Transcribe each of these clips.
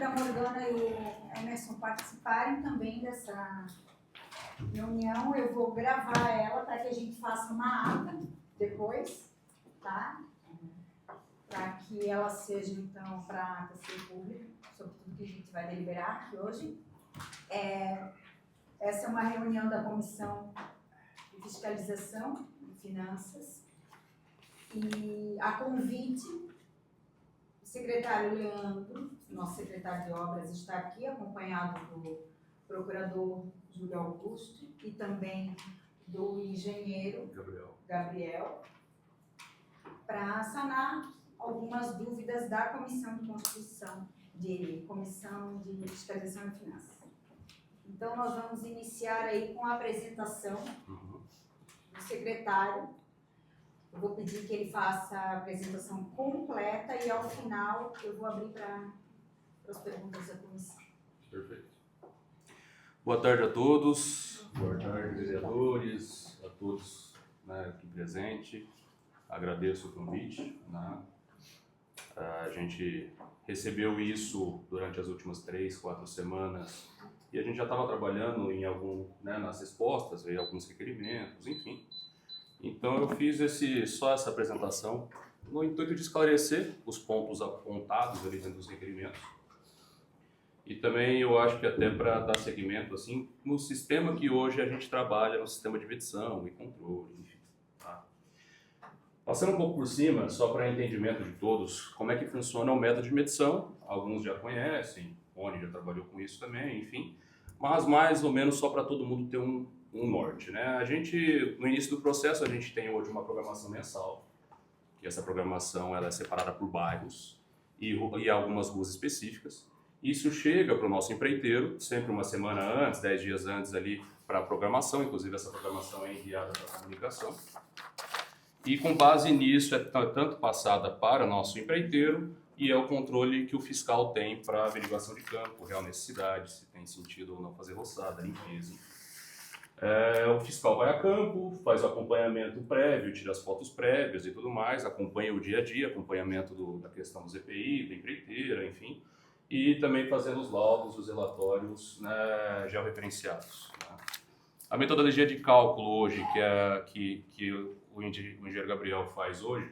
da Morgana e o Emerson participarem também dessa reunião. Eu vou gravar ela para que a gente faça uma ata depois, tá? Para que ela seja, então, para a ata ser pública, sobre tudo que a gente vai deliberar aqui hoje. Essa é uma reunião da Comissão de Fiscalização e Finanças. E a convite, o secretário Leandro, nosso secretário de obras, está aqui, acompanhado do procurador Júlio Augusto e também do engenheiro Gabriel, para sanar algumas dúvidas da Comissão de Constituição, Comissão de Fiscalização e Finanças. Então, nós vamos iniciar aí com a apresentação do secretário. Eu vou pedir que ele faça a apresentação completa e, ao final, eu vou abrir para as perguntas da comissão. Perfeito. Boa tarde a todos, boa tarde, vereadores, a todos, né, aqui presentes. Agradeço o convite. Né? A gente recebeu isso durante as últimas 3, 4 semanas e a gente já estava trabalhando em nas respostas, veio alguns requerimentos, enfim. Então eu fiz só essa apresentação no intuito de esclarecer os pontos apontados ali dentro dos requerimentos. E também eu acho que até para dar seguimento assim, no sistema que hoje a gente trabalha, no sistema de medição e controle, enfim. Tá? Passando um pouco por cima, só para entendimento de todos, como é que funciona o método de medição. Alguns já conhecem, Rony já trabalhou com isso também, enfim. Mas mais ou menos só para todo mundo ter um norte, né? A gente, no início do processo, a gente tem hoje uma programação mensal, que essa programação ela é separada por bairros e algumas ruas específicas. Isso chega para o nosso empreiteiro, sempre uma semana antes, 10 dias antes ali para a programação, inclusive essa programação é enviada para a comunicação. E com base nisso é tanto passada para o nosso empreiteiro e é o controle que o fiscal tem para a averiguação de campo, real necessidade, se tem sentido ou não fazer roçada, limpeza. O fiscal vai a campo, faz o acompanhamento prévio, tira as fotos prévias e tudo mais, acompanha o dia a dia, acompanhamento da questão dos EPI, da empreiteira, enfim, e também fazendo os laudos, os relatórios, né, georreferenciados. Né. A metodologia de cálculo hoje, que o engenheiro Gabriel faz hoje,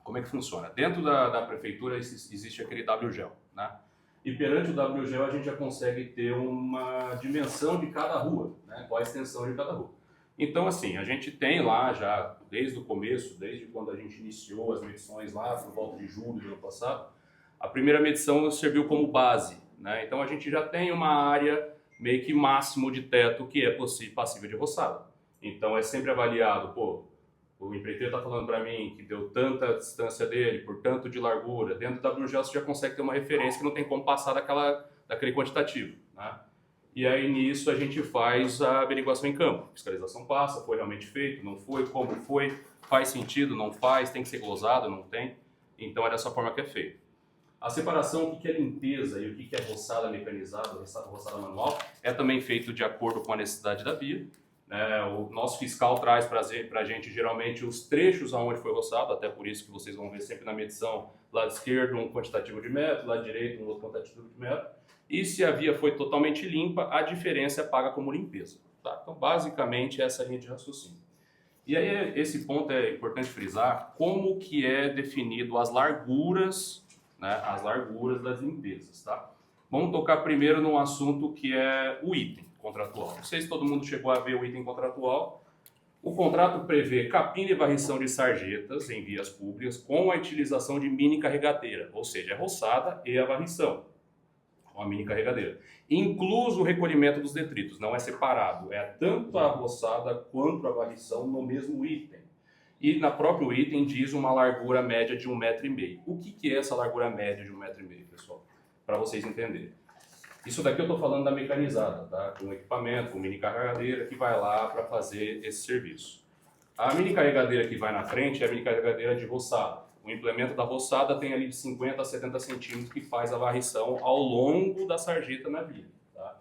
como é que funciona? Dentro da prefeitura existe aquele WGEL, né? E perante o WGEL a gente já consegue ter uma dimensão de cada rua, né? Qual a extensão de cada rua. Então assim, a gente tem lá já, desde o começo, desde quando a gente iniciou as medições lá, por volta de julho do ano passado, a primeira medição serviu como base, né? Então a gente já tem uma área meio que máximo de teto que é passível de roçada. Então é sempre avaliado, o empreiteiro está falando para mim que deu tanta distância dele, por tanto de largura. Dentro do WGEL você já consegue ter uma referência que não tem como passar daquele quantitativo. Né? E aí nisso a gente faz a averiguação em campo. A fiscalização passa, foi realmente feito, não foi, como foi, faz sentido, não faz, tem que ser glosado, não tem. Então é dessa forma que é feito. A separação, o que é limpeza e o que é roçada mecanizada, roçada manual, é também feito de acordo com a necessidade da via. O nosso fiscal traz para a gente geralmente os trechos aonde foi roçado, até por isso que vocês vão ver sempre na medição, lado esquerdo um quantitativo de metro, lado direito um outro quantitativo de metro. E se a via foi totalmente limpa, a diferença é paga como limpeza. Tá? Então basicamente essa é a linha de raciocínio. E aí esse ponto é importante frisar, como que é definido as larguras, né, as larguras das limpezas. Tá? Vamos tocar primeiro num assunto que é o item contratual. Não sei se todo mundo chegou a ver o item contratual. O contrato prevê capina e varrição de sarjetas em vias públicas com a utilização de mini carregadeira, ou seja, a roçada e a varrição com a mini carregadeira. Incluso o recolhimento dos detritos, não é separado, é tanto a roçada quanto a varrição no mesmo item. E na próprio item diz uma largura média de 1,5 m. O que é essa largura média de 1,5 m, pessoal? Para vocês entenderem. Isso daqui eu estou falando da mecanizada, tá? Com equipamento, com mini carregadeira que vai lá para fazer esse serviço. A mini carregadeira que vai na frente é a mini carregadeira de roçada. O implemento da roçada tem ali de 50 a 70 centímetros que faz a varrição ao longo da sarjeta na via. Tá?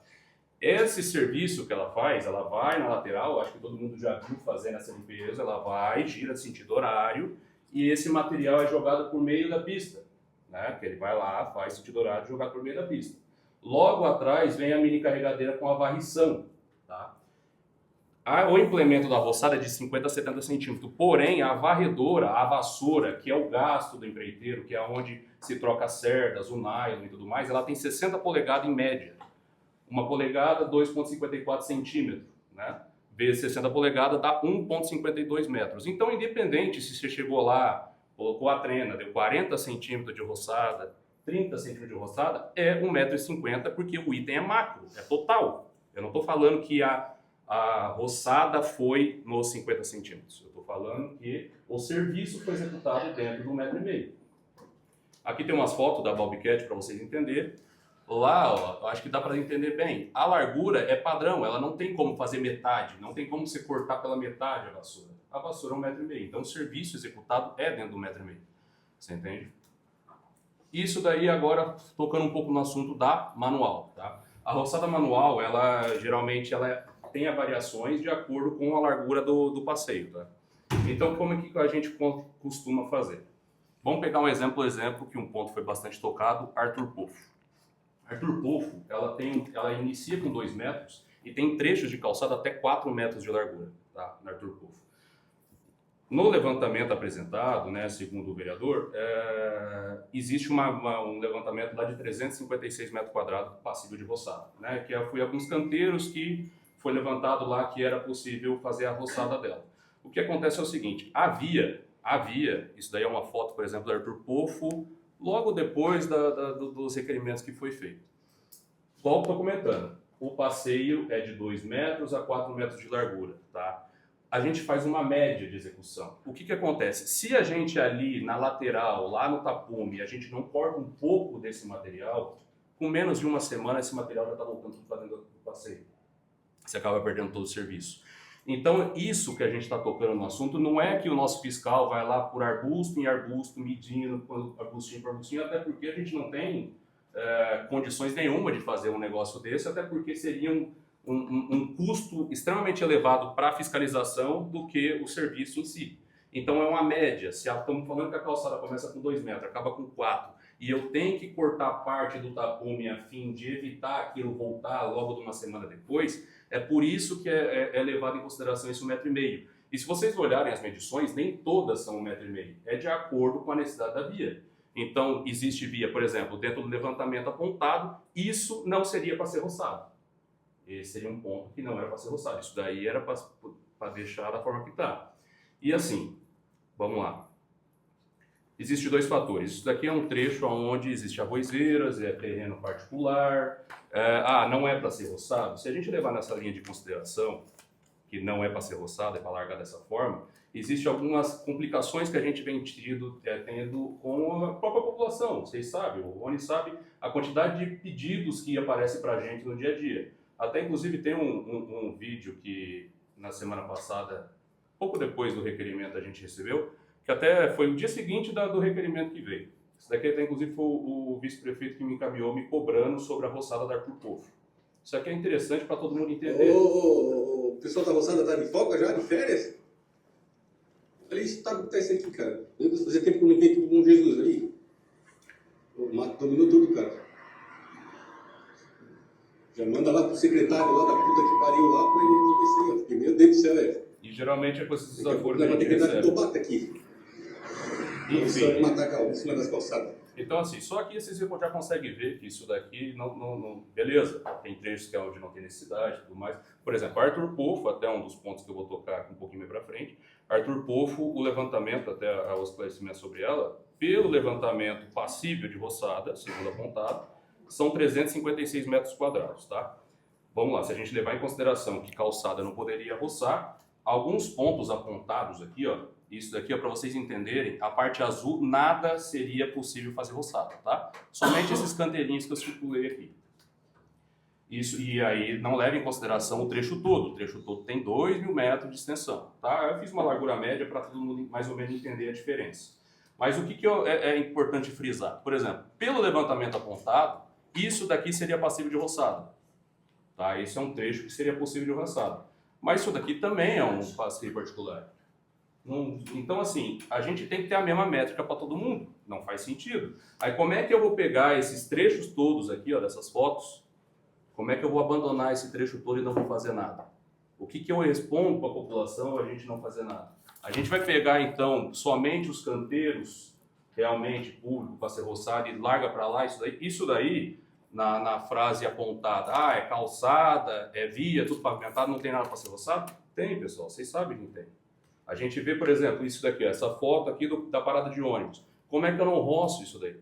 Esse serviço que ela faz, ela vai na lateral, acho que todo mundo já viu fazendo essa limpeza, ela vai, gira de sentido horário e esse material é jogado por meio da pista. né? Que ele vai lá, faz sentido horário de jogar por meio da pista. Logo atrás vem a mini carregadeira com a varrição, tá? O implemento da roçada é de 50 a 70 centímetros, porém a varredora, a vassoura, que é o gasto do empreiteiro, que é onde se troca as cerdas, o nylon e tudo mais, ela tem 60 polegadas em média. Uma polegada, 2,54 centímetros, né? Vezes 60 polegadas dá 1,52 metros. Então, independente se você chegou lá, colocou a trena, deu 40 centímetros de roçada, 30 centímetros de roçada, é 1,50 m, porque o item é macro, é total. Eu não estou falando que a roçada foi nos 50 centímetros. Eu estou falando que o serviço foi executado dentro de 1,5 m. Aqui tem umas fotos da Bobcat para vocês entenderem. Lá, ó, eu acho que dá para entender bem. A largura é padrão, ela não tem como fazer metade, não tem como você cortar pela metade a vassoura. A vassoura é 1,5 m. Então o serviço executado é dentro do 1,5 m. Você entende? Isso daí agora, tocando um pouco no assunto da manual, tá? A roçada manual, ela geralmente tem variações de acordo com a largura do passeio, tá? Então, como é que a gente costuma fazer? Vamos pegar um exemplo que um ponto foi bastante tocado, Arthur Poffo. Arthur Poffo, ela inicia com 2 metros e tem trechos de calçada até 4 metros de largura, tá? No Arthur Poffo. No levantamento apresentado, né, segundo o vereador, existe um levantamento lá de 356 metros quadrados passível de roçada, né, que foi alguns canteiros que foi levantado lá que era possível fazer a roçada dela. O que acontece é o seguinte, havia, isso daí é uma foto, por exemplo, do Arthur Poffo, logo depois dos requerimentos que foi feito. Igual eu estou comentando, o passeio é de 2 metros a 4 metros de largura, tá? A gente faz uma média de execução. O que acontece? Se a gente ali na lateral, lá no tapume, a gente não corta um pouco desse material, com menos de uma semana esse material já está voltando para dentro do passeio. Você acaba perdendo todo o serviço. Então, isso que a gente está tocando no assunto não é que o nosso fiscal vai lá por arbusto em arbusto, medindo arbustinho por arbustinho, até porque a gente não tem condições nenhuma de fazer um negócio desse, até porque seria um custo extremamente elevado para a fiscalização do que o serviço em si. Então, é uma média. Se estamos falando que a calçada começa com 2 metros, acaba com 4, e eu tenho que cortar parte do tapume a fim de evitar aquilo voltar logo de uma semana depois, é por isso que é levado em consideração esse 1,5 m. E se vocês olharem as medições, nem todas são 1,5 m. É de acordo com a necessidade da via. Então, existe via, por exemplo, dentro do levantamento apontado, isso não seria para ser roçado. Esse seria um ponto que não era para ser roçado. Isso daí era para deixar da forma que está. E assim, vamos lá. Existem 2 fatores. Isso daqui é um trecho onde existe arvozeiras, é terreno particular. Não é para ser roçado. Se a gente levar nessa linha de consideração, que não é para ser roçado, é para largar dessa forma, existem algumas complicações que a gente vem tendo com a própria população. Vocês sabem, o Rony sabe a quantidade de pedidos que aparece para a gente no dia a dia. Até inclusive tem um vídeo que na semana passada, pouco depois do requerimento a gente recebeu, que até foi o dia seguinte do requerimento que veio. Isso daqui até inclusive foi o vice-prefeito que me encaminhou me cobrando sobre a roçada da Arthur Poffo. Isso aqui é interessante para todo mundo entender. O pessoal da roçada está de folga já, de férias? Olha isso que está acontecendo aqui, cara. Fazia tempo que eu não vi aqui o Bom Jesus aí. O mato dominou tudo, cara. Já manda lá pro secretário lá da puta que pariu lá pra ele resolver isso aí, porque meu Deus do céu, E geralmente é com esses desaforos que a vai gente ter que dar recebe. tomate aqui. Enfim. Matar em cima das calçadas. Então assim, só aqui vocês já conseguem ver que isso daqui não... Beleza, tem trechos que é onde não tem necessidade e tudo mais. Por exemplo, Arthur Poffo, até um dos pontos que eu vou tocar aqui um pouquinho mais pra frente. Arthur Poffo, o levantamento, até o esclarecimento sobre ela, pelo levantamento passível de roçada, segundo apontado, são 356 metros quadrados, tá? Vamos lá, se a gente levar em consideração que calçada não poderia roçar, alguns pontos apontados aqui, ó, isso daqui é para vocês entenderem, a parte azul nada seria possível fazer roçada, tá? Somente esses canteirinhos que eu circulei aqui. Isso, e aí não leva em consideração o trecho todo tem 2.000 metros de extensão, tá? Eu fiz uma largura média para todo mundo mais ou menos entender a diferença. Mas o que é importante frisar? Por exemplo, pelo levantamento apontado, isso daqui seria passível de roçada. Tá? Esse é um trecho que seria possível de roçada. Mas isso daqui também é um passeio particular. Então, assim, a gente tem que ter a mesma métrica para todo mundo. Não faz sentido. Aí, como é que eu vou pegar esses trechos todos aqui, ó, dessas fotos? Como é que eu vou abandonar esse trecho todo e não vou fazer nada? O que eu respondo para a população a gente não fazer nada? A gente vai pegar, então, somente os canteiros realmente públicos para ser roçado e larga para lá isso daí na frase apontada, é calçada, é via, tudo pavimentado, não tem nada para ser roçado? Tem, pessoal, vocês sabem que tem. A gente vê, por exemplo, isso daqui, essa foto aqui da parada de ônibus. Como é que eu não roço isso daí?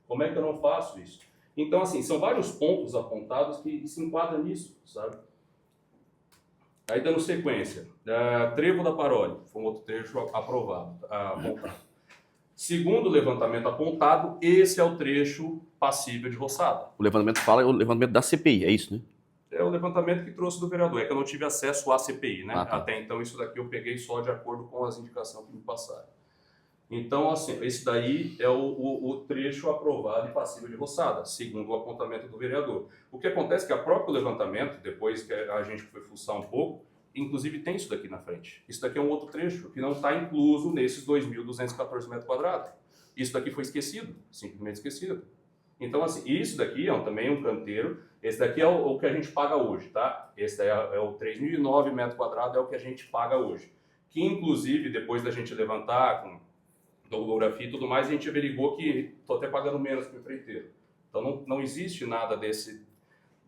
Como é que eu não faço isso? Então, assim, são vários pontos apontados que se enquadram nisso, sabe? Aí, dando sequência, Trevo da Paroli, foi um outro trecho apontado. Segundo o levantamento apontado, esse é o trecho passível de roçada. O levantamento fala, é o levantamento da CPI, é isso, né? É o levantamento que trouxe do vereador, é que eu não tive acesso à CPI, né? Tá. Até então, isso daqui eu peguei só de acordo com as indicações que me passaram. Então, assim, esse daí é o trecho aprovado e passível de roçada, segundo o apontamento do vereador. O que acontece é que a próprio levantamento, depois que a gente foi fuçar um pouco, inclusive tem isso daqui na frente. Isso daqui é um outro trecho que não está incluso nesses 2.214 metros quadrados. Isso daqui foi esquecido, simplesmente esquecido. Então, assim, isso daqui é também um canteiro. Esse daqui é o que a gente paga hoje, tá? Esse daí é o 3.009 metros quadrados, é o que a gente paga hoje. Que, inclusive, depois da gente levantar com topografia e tudo mais, a gente averigou que estou até pagando menos para o empreiteiro. Então, não existe nada desse...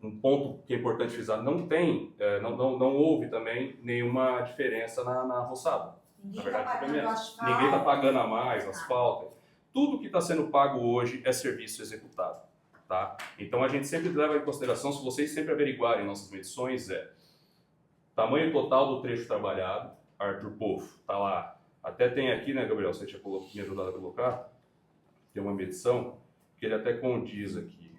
Um ponto que é importante frisar, não houve também nenhuma diferença na roçada. Ninguém está pagando asfalto. Ninguém está pagando a mais, asfalto. Tudo que está sendo pago hoje é serviço executado. Tá? Então a gente sempre leva em consideração, se vocês sempre averiguarem nossas medições, tamanho total do trecho trabalhado, Arthur Povo, tá lá. Até tem aqui, né, Gabriel, você tinha me ajudado a colocar, tem uma medição que ele até condiz aqui.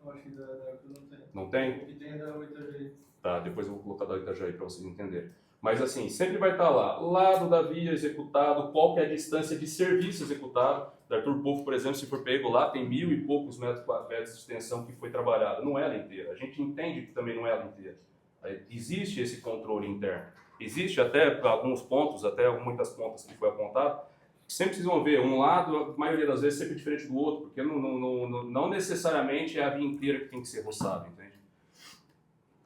Eu acho que da não tem. Não tem? O que tem é da Itajaí. Tá, depois eu vou colocar da Itajaí para vocês entenderem. Mas assim, sempre vai estar lá, lado da via executado, qual que é a distância de serviço executado. Da Arthur Povo, por exemplo, se for pego lá, tem 1.000 e poucos metros quadrados de extensão que foi trabalhada. Não é ela inteira. A gente entende que também não é ela inteira. Existe esse controle interno. Existe até alguns pontos, até muitas pontas que foi apontado, sempre vocês vão ver, um lado, a maioria das vezes, sempre diferente do outro, porque não necessariamente é a via inteira que tem que ser roçada, entende?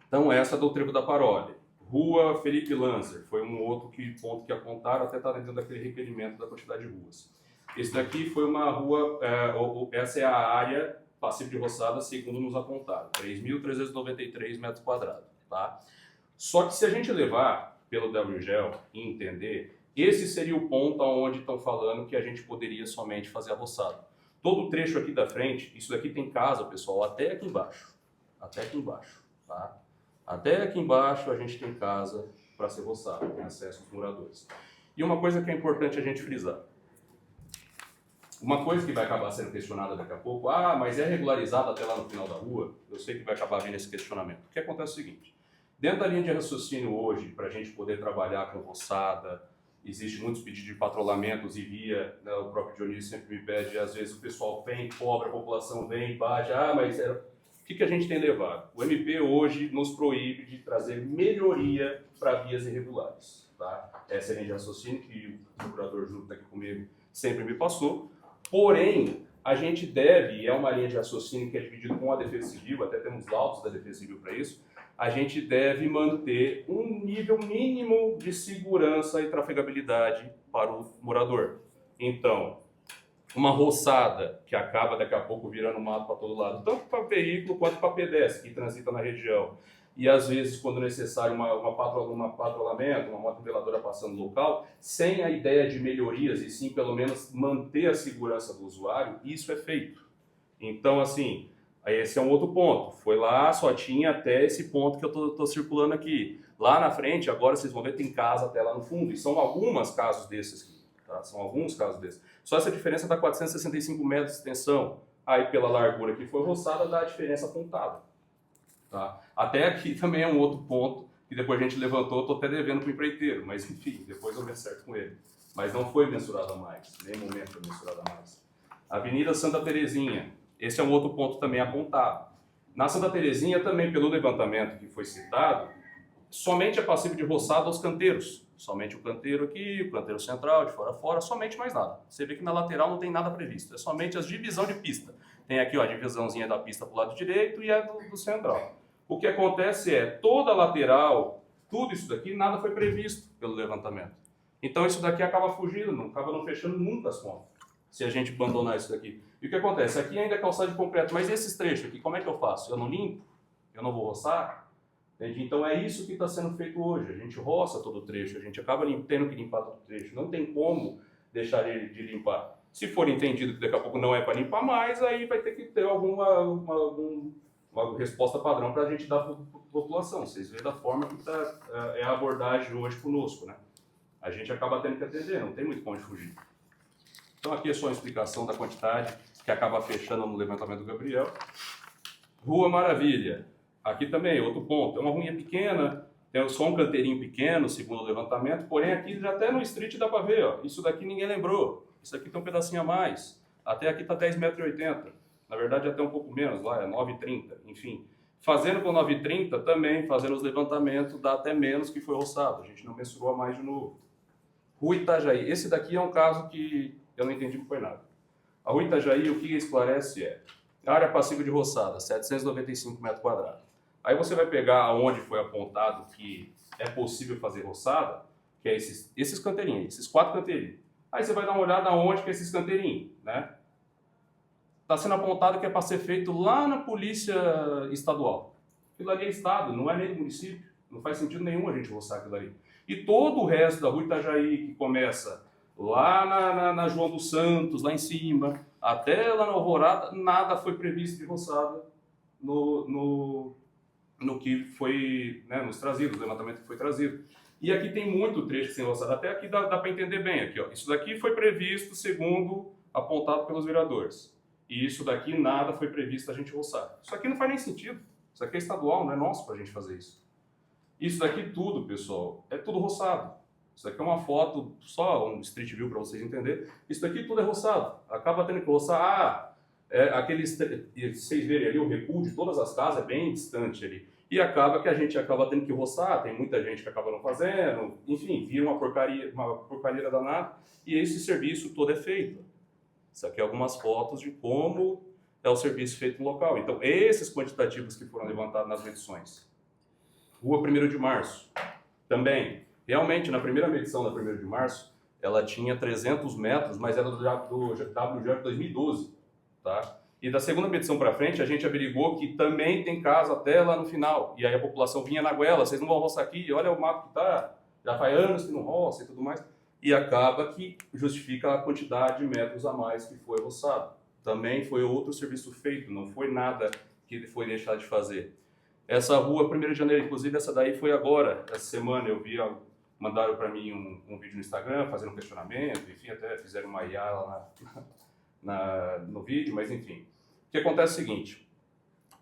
Então, essa é do Trevo da Paroli. Rua Felipe Lanzer, foi um outro ponto que apontaram, até está dentro daquele requerimento da quantidade de ruas. Esse daqui foi uma rua, essa é a área passível de roçada, segundo nos apontaram, 3.393 metros quadrados. Tá? Só que se a gente levar pelo WGEL e entender, esse seria o ponto onde estão falando que a gente poderia somente fazer a roçada. Todo o trecho aqui da frente, isso daqui tem casa, pessoal, até aqui embaixo. Até aqui embaixo. Tá? Até aqui embaixo a gente tem casa para ser roçada, tem acesso aos moradores. E uma coisa que é importante a gente frisar. Uma coisa que vai acabar sendo questionada daqui a pouco, mas é regularizado até lá no final da rua, eu sei que vai acabar vindo esse questionamento. O que acontece é o seguinte, dentro da linha de raciocínio hoje, para a gente poder trabalhar com roçada, existe muitos pedidos de patrulhamentos e via, né, o próprio Dionísio sempre me pede, às vezes o pessoal vem, cobra, a população vem, bate, mas era... O que a gente tem levado? O MP hoje nos proíbe de trazer melhoria para vias irregulares. Tá? Essa é a linha de raciocínio que o procurador Júlio está aqui comigo sempre me passou. Porém, a gente deve, e é uma linha de raciocínio que é dividida com a Defesa Civil, até temos laudos da Defesa Civil para isso, a gente deve manter um nível mínimo de segurança e trafegabilidade para o morador. Então, uma roçada que acaba daqui a pouco virando mato para todo lado, tanto para veículo quanto para pedestre que transita na região. E às vezes, quando necessário, um patrulhamento, uma motoveladora passando no local, sem a ideia de melhorias e sim, pelo menos, manter a segurança do usuário, isso é feito. Então, assim, esse é um outro ponto. Foi lá, só tinha até esse ponto que eu estou circulando aqui. Lá na frente, agora vocês vão ver, tem casa até lá no fundo. E são alguns casos desses aqui. Tá? São alguns casos desses. Só essa diferença dá 465 metros de extensão. Aí, pela largura que foi roçada, dá a diferença apontada. Tá? Até aqui também é um outro ponto que depois a gente levantou, estou até devendo para o empreiteiro, mas enfim, depois eu me acerto com ele. Mas não foi mensurado a mais, nem momento foi mensurado a mais. Avenida Santa Terezinha, esse é um outro ponto também apontado. Na Santa Terezinha também, pelo levantamento que foi citado, somente é passível de roçada aos canteiros, Somente o canteiro aqui, o canteiro central, de fora a fora, somente mais nada. Você vê que na lateral não tem nada previsto, é somente as divisão de pista. Tem aqui ó, a divisãozinha da pista para o lado direito e a do central. O que acontece é, toda a lateral, tudo isso daqui, nada foi previsto pelo levantamento. Então isso daqui acaba fugindo, acaba não fechando nunca as pontas, se a gente abandonar isso daqui. E o que acontece? Aqui ainda é calçada de concreto, mas esses trechos aqui, como é que eu faço? Eu não limpo? Eu não vou roçar? Entende? Então é isso que está sendo feito hoje. A gente roça todo o trecho, a gente acaba tendo que limpar todo o trecho. Não tem como deixar ele de limpar. Se for entendido que daqui a pouco não é para limpar mais, aí vai ter que ter uma resposta padrão para a gente dar para a população. Vocês veem da forma que é a abordagem hoje conosco, né? A gente acaba tendo que atender, não tem muito para onde fugir. Então aqui é só uma explicação da quantidade que acaba fechando no levantamento do Gabriel. Rua Maravilha. Aqui também, outro ponto. É uma ruinha pequena, tem só um canteirinho pequeno, segundo o levantamento, porém aqui já até no street dá para ver, ó, isso daqui ninguém lembrou. Isso aqui tem um pedacinho a mais. Até aqui está 10,80 m. Na verdade até um pouco menos, lá é 9,30 m. Enfim, fazendo com 9,30 m também, fazendo os levantamentos, dá até menos que foi roçado. A gente não mensurou a mais de novo. Rua Itajaí. Esse daqui é um caso que eu não entendi que foi nada. A Rua Itajaí, o que esclarece é área passiva de roçada, 795 m². Aí você vai pegar onde foi apontado que é possível fazer roçada, que é esses canteirinhos, esses 4 canteirinhos. Aí você vai dar uma olhada onde que é esses canteirinhos, né? Está sendo apontado que é para ser feito lá na polícia estadual. Aquilo ali é estado, não é nem do município. Não faz sentido nenhum a gente roçar aquilo ali. E todo o resto da Rua Itajaí, que começa lá na João dos Santos, lá em cima, até lá na Alvorada, nada foi previsto de roçada no que foi, né, nos trazidos, o levantamento que foi trazido. E aqui tem muito trecho sem roçada, até aqui dá para entender bem. Aqui, ó. Isso daqui foi previsto segundo apontado pelos vereadores. E isso daqui nada foi previsto a gente roçar. Isso aqui não faz nem sentido. Isso aqui é estadual, não é nosso para a gente fazer isso. Isso daqui tudo, pessoal, é tudo roçado. Isso daqui é uma foto, só um street view para vocês entenderem. Isso daqui tudo é roçado. Acaba tendo que roçar. Vocês verem ali o recuo de todas as casas é bem distante ali. E acaba que a gente acaba tendo que roçar, tem muita gente que acaba não fazendo, enfim, vira uma porcaria danada. E esse serviço todo é feito. Isso aqui é algumas fotos de como é o serviço feito no local. Então, esses quantitativos que foram levantados nas medições. Rua 1º de Março, também. Realmente, na primeira medição da 1º de Março, ela tinha 300 metros, mas era do WJ 2012, tá? E da segunda medição para frente, a gente averigou que também tem casa até lá no final. E aí a população vinha na goela, vocês não vão roçar aqui, olha o mato que tá, já faz anos que não roça e tudo mais. E acaba que justifica a quantidade de metros a mais que foi roçado. Também foi outro serviço feito, não foi nada que foi deixado de fazer. Essa rua 1º de janeiro, inclusive essa daí foi agora, essa semana eu vi, mandaram para mim um vídeo no Instagram, fazendo um questionamento, enfim, até fizeram uma IA lá no vídeo, mas enfim. O que acontece é o seguinte,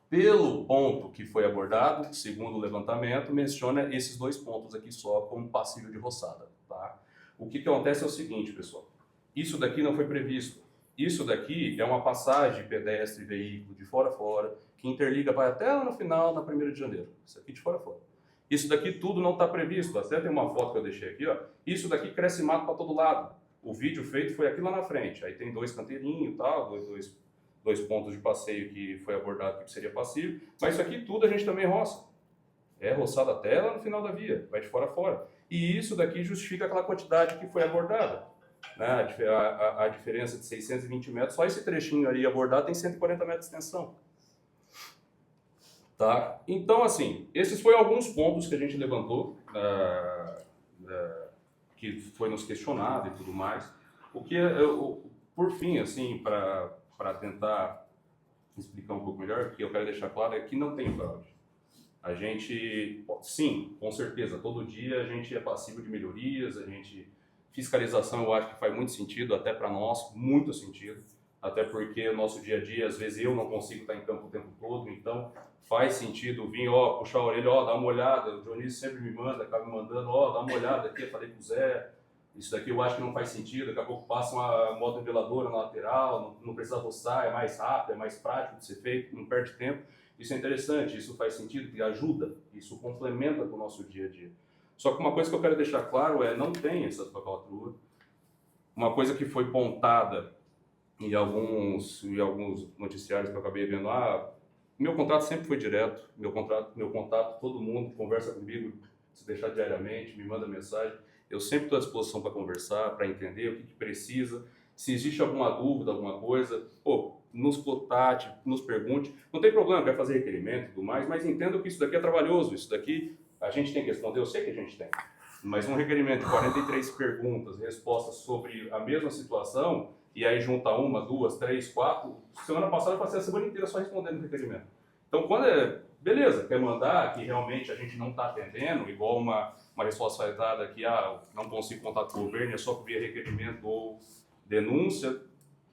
pelo ponto que foi abordado, segundo o levantamento, menciona esses 2 pontos aqui só como passível de roçada, tá? O que acontece é o seguinte, pessoal, isso daqui não foi previsto. Isso daqui é uma passagem pedestre e veículo de fora a fora, que interliga, vai até lá no final, na 1º de janeiro. Isso aqui de fora a fora. Isso daqui tudo não está previsto. Até tem uma foto que eu deixei aqui, ó. Isso daqui cresce mato para todo lado. O vídeo feito foi aqui lá na frente. Aí tem 2 canteirinhos e tal, dois pontos de passeio que foi abordado que seria passivo. Mas isso aqui tudo a gente também roça. É roçado até lá no final da via, vai de fora a fora. E isso daqui justifica aquela quantidade que foi abordada. Né? A diferença de 620 metros, só esse trechinho ali abordado tem 140 metros de extensão. Tá? Então, assim, esses foram alguns pontos que a gente levantou, que foi nos questionado e tudo mais. O que, por fim, assim, para tentar explicar um pouco melhor, o que eu quero deixar claro é que não tem fraude. A gente, sim, com certeza, todo dia a gente é passível de melhorias, fiscalização eu acho que faz muito sentido, até para nós, muito sentido, até porque o nosso dia a dia, às vezes eu não consigo estar em campo o tempo todo, então faz sentido vir, puxar a orelha, dá uma olhada, o Dionísio sempre me manda, acaba me mandando, dá uma olhada aqui, eu falei com o Zé, isso daqui eu acho que não faz sentido, daqui a pouco passa uma moto niveladora na lateral, não precisa roçar, é mais rápido, é mais prático de ser feito, não perde tempo. Isso é interessante, isso faz sentido, que ajuda, isso complementa com o nosso dia a dia. Só que uma coisa que eu quero deixar claro é, não tem essa falcatrua. Uma coisa que foi pontada em alguns noticiários que eu acabei vendo, meu contrato sempre foi direto, meu contato, todo mundo conversa comigo, se deixar diariamente, me manda mensagem. Eu sempre estou à disposição para conversar, para entender o que precisa. Se existe alguma dúvida, alguma coisa, nos contate, nos pergunte. Não tem problema, quer fazer requerimento e tudo mais, mas entenda que isso daqui é trabalhoso, isso daqui a gente tem que responder, eu sei que a gente tem. Mas um requerimento de 43 perguntas, respostas sobre a mesma situação, e aí junta 1, 2, 3, 4. Semana passada eu passei a semana inteira só respondendo o requerimento. Então, quando beleza, quer mandar que realmente a gente não está atendendo, igual uma resposta foi dada que não consigo contato com o governo, é só via requerimento ou denúncia,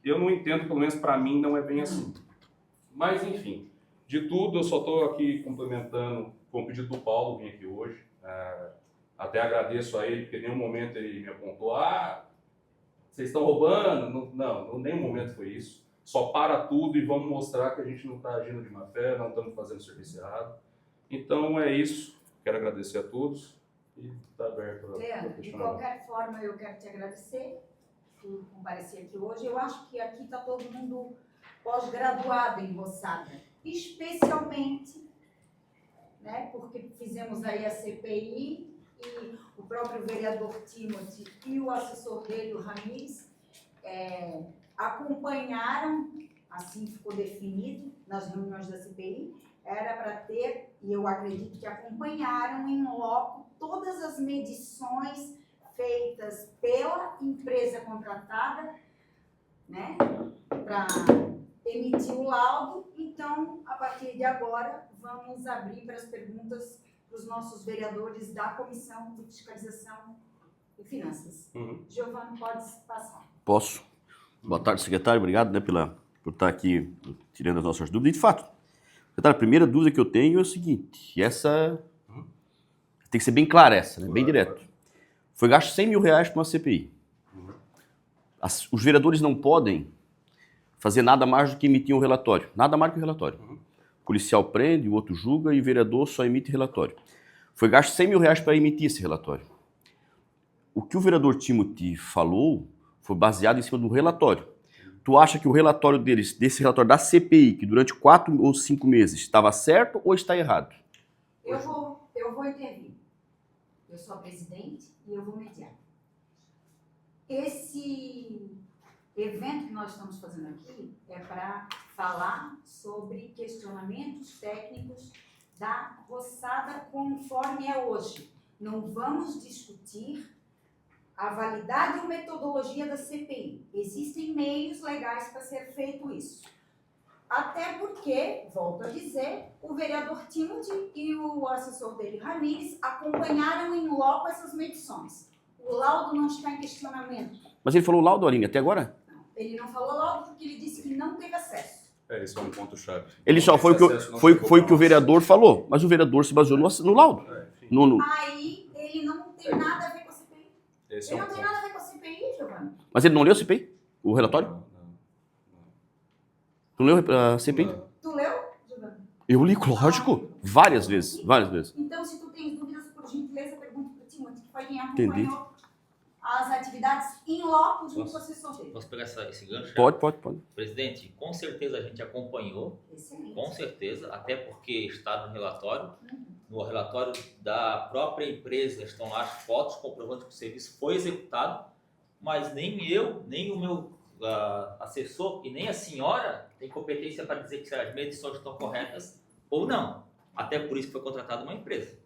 eu não entendo, pelo menos para mim não é bem assim. Mas, enfim, de tudo, eu só estou aqui complementando com o pedido do Paulo, vim aqui hoje. Até agradeço a ele, porque em nenhum momento ele me apontou, vocês estão roubando. Não, em nenhum momento foi isso. Só para tudo e vamos mostrar que a gente não está agindo de má fé, não estamos fazendo serviço errado. Então é isso. Quero agradecer a todos e está aberto a Leandro, de qualquer forma, eu quero te agradecer por comparecer aqui hoje. Eu acho que aqui está todo mundo pós-graduado em roçada, especialmente, né, porque fizemos aí a CPI e o próprio vereador Timothy e o assessor dele, o Ramires, acompanharam, assim ficou definido nas reuniões da CPI, era para ter, e eu acredito que acompanharam em loco todas as medições feitas pela empresa contratada, né, para emitir o laudo. Então, a partir de agora, vamos abrir para as perguntas para os nossos vereadores da Comissão de Fiscalização e Finanças. Giovanni, pode passar. Posso? Boa tarde, secretário. Obrigado, né, por estar aqui tirando as nossas dúvidas. E, de fato, secretário, a primeira dúvida que eu tenho é o seguinte, e essa tem que ser bem clara, né, bem direto. Foi gasto R$100 mil para uma CPI. Os vereadores não podem fazer nada mais do que emitir um relatório. Nada mais do que um relatório. O policial prende, o outro julga e o vereador só emite relatório. Foi gasto R$100 mil para emitir esse relatório. O que o vereador Timothy falou foi baseado em cima do relatório. Tu acha que o relatório desse relatório da CPI, que durante 4 ou 5 meses, estava certo ou está errado? Eu vou intervir. Eu sou a presidente e eu vou mediar. Esse evento que nós estamos fazendo aqui é para falar sobre questionamentos técnicos da roçada conforme é hoje. Não vamos discutir a validade ou metodologia da CPI. Existem meios legais para ser feito isso. Até porque, volto a dizer, o vereador Timothy e o assessor dele, Ramires, acompanharam em loco essas medições. O laudo não está em questionamento. Mas ele falou laudo, Aline, até agora? Não, ele não falou laudo porque ele disse que não teve acesso. Esse é um ponto-chave. Ele só foi o que o vereador falou, mas o vereador se baseou no laudo. Aí ele não tem nada a ver com a CPI. Ele não tem nada a ver com a CPI, Giovanni. Mas ele não leu a CPI? O relatório? Não. Tu leu a CPI? Tu leu, Giovanni? Eu li, lógico, várias vezes. Então, se tu tens dúvidas, por gentileza, pergunta para o Timothy, que foi quem Entendi. acompanhou as atividades em loco junto com o assessor dele. Posso pegar esse gancho? Pode. Presidente, com certeza a gente acompanhou, Excelente. com certeza, até porque está no relatório. No relatório da própria empresa estão lá as fotos comprovando que o serviço foi executado, mas nem eu, nem o meu assessor e nem a senhora tem competência para dizer que as medições estão corretas ou não. Até por isso foi contratada uma empresa.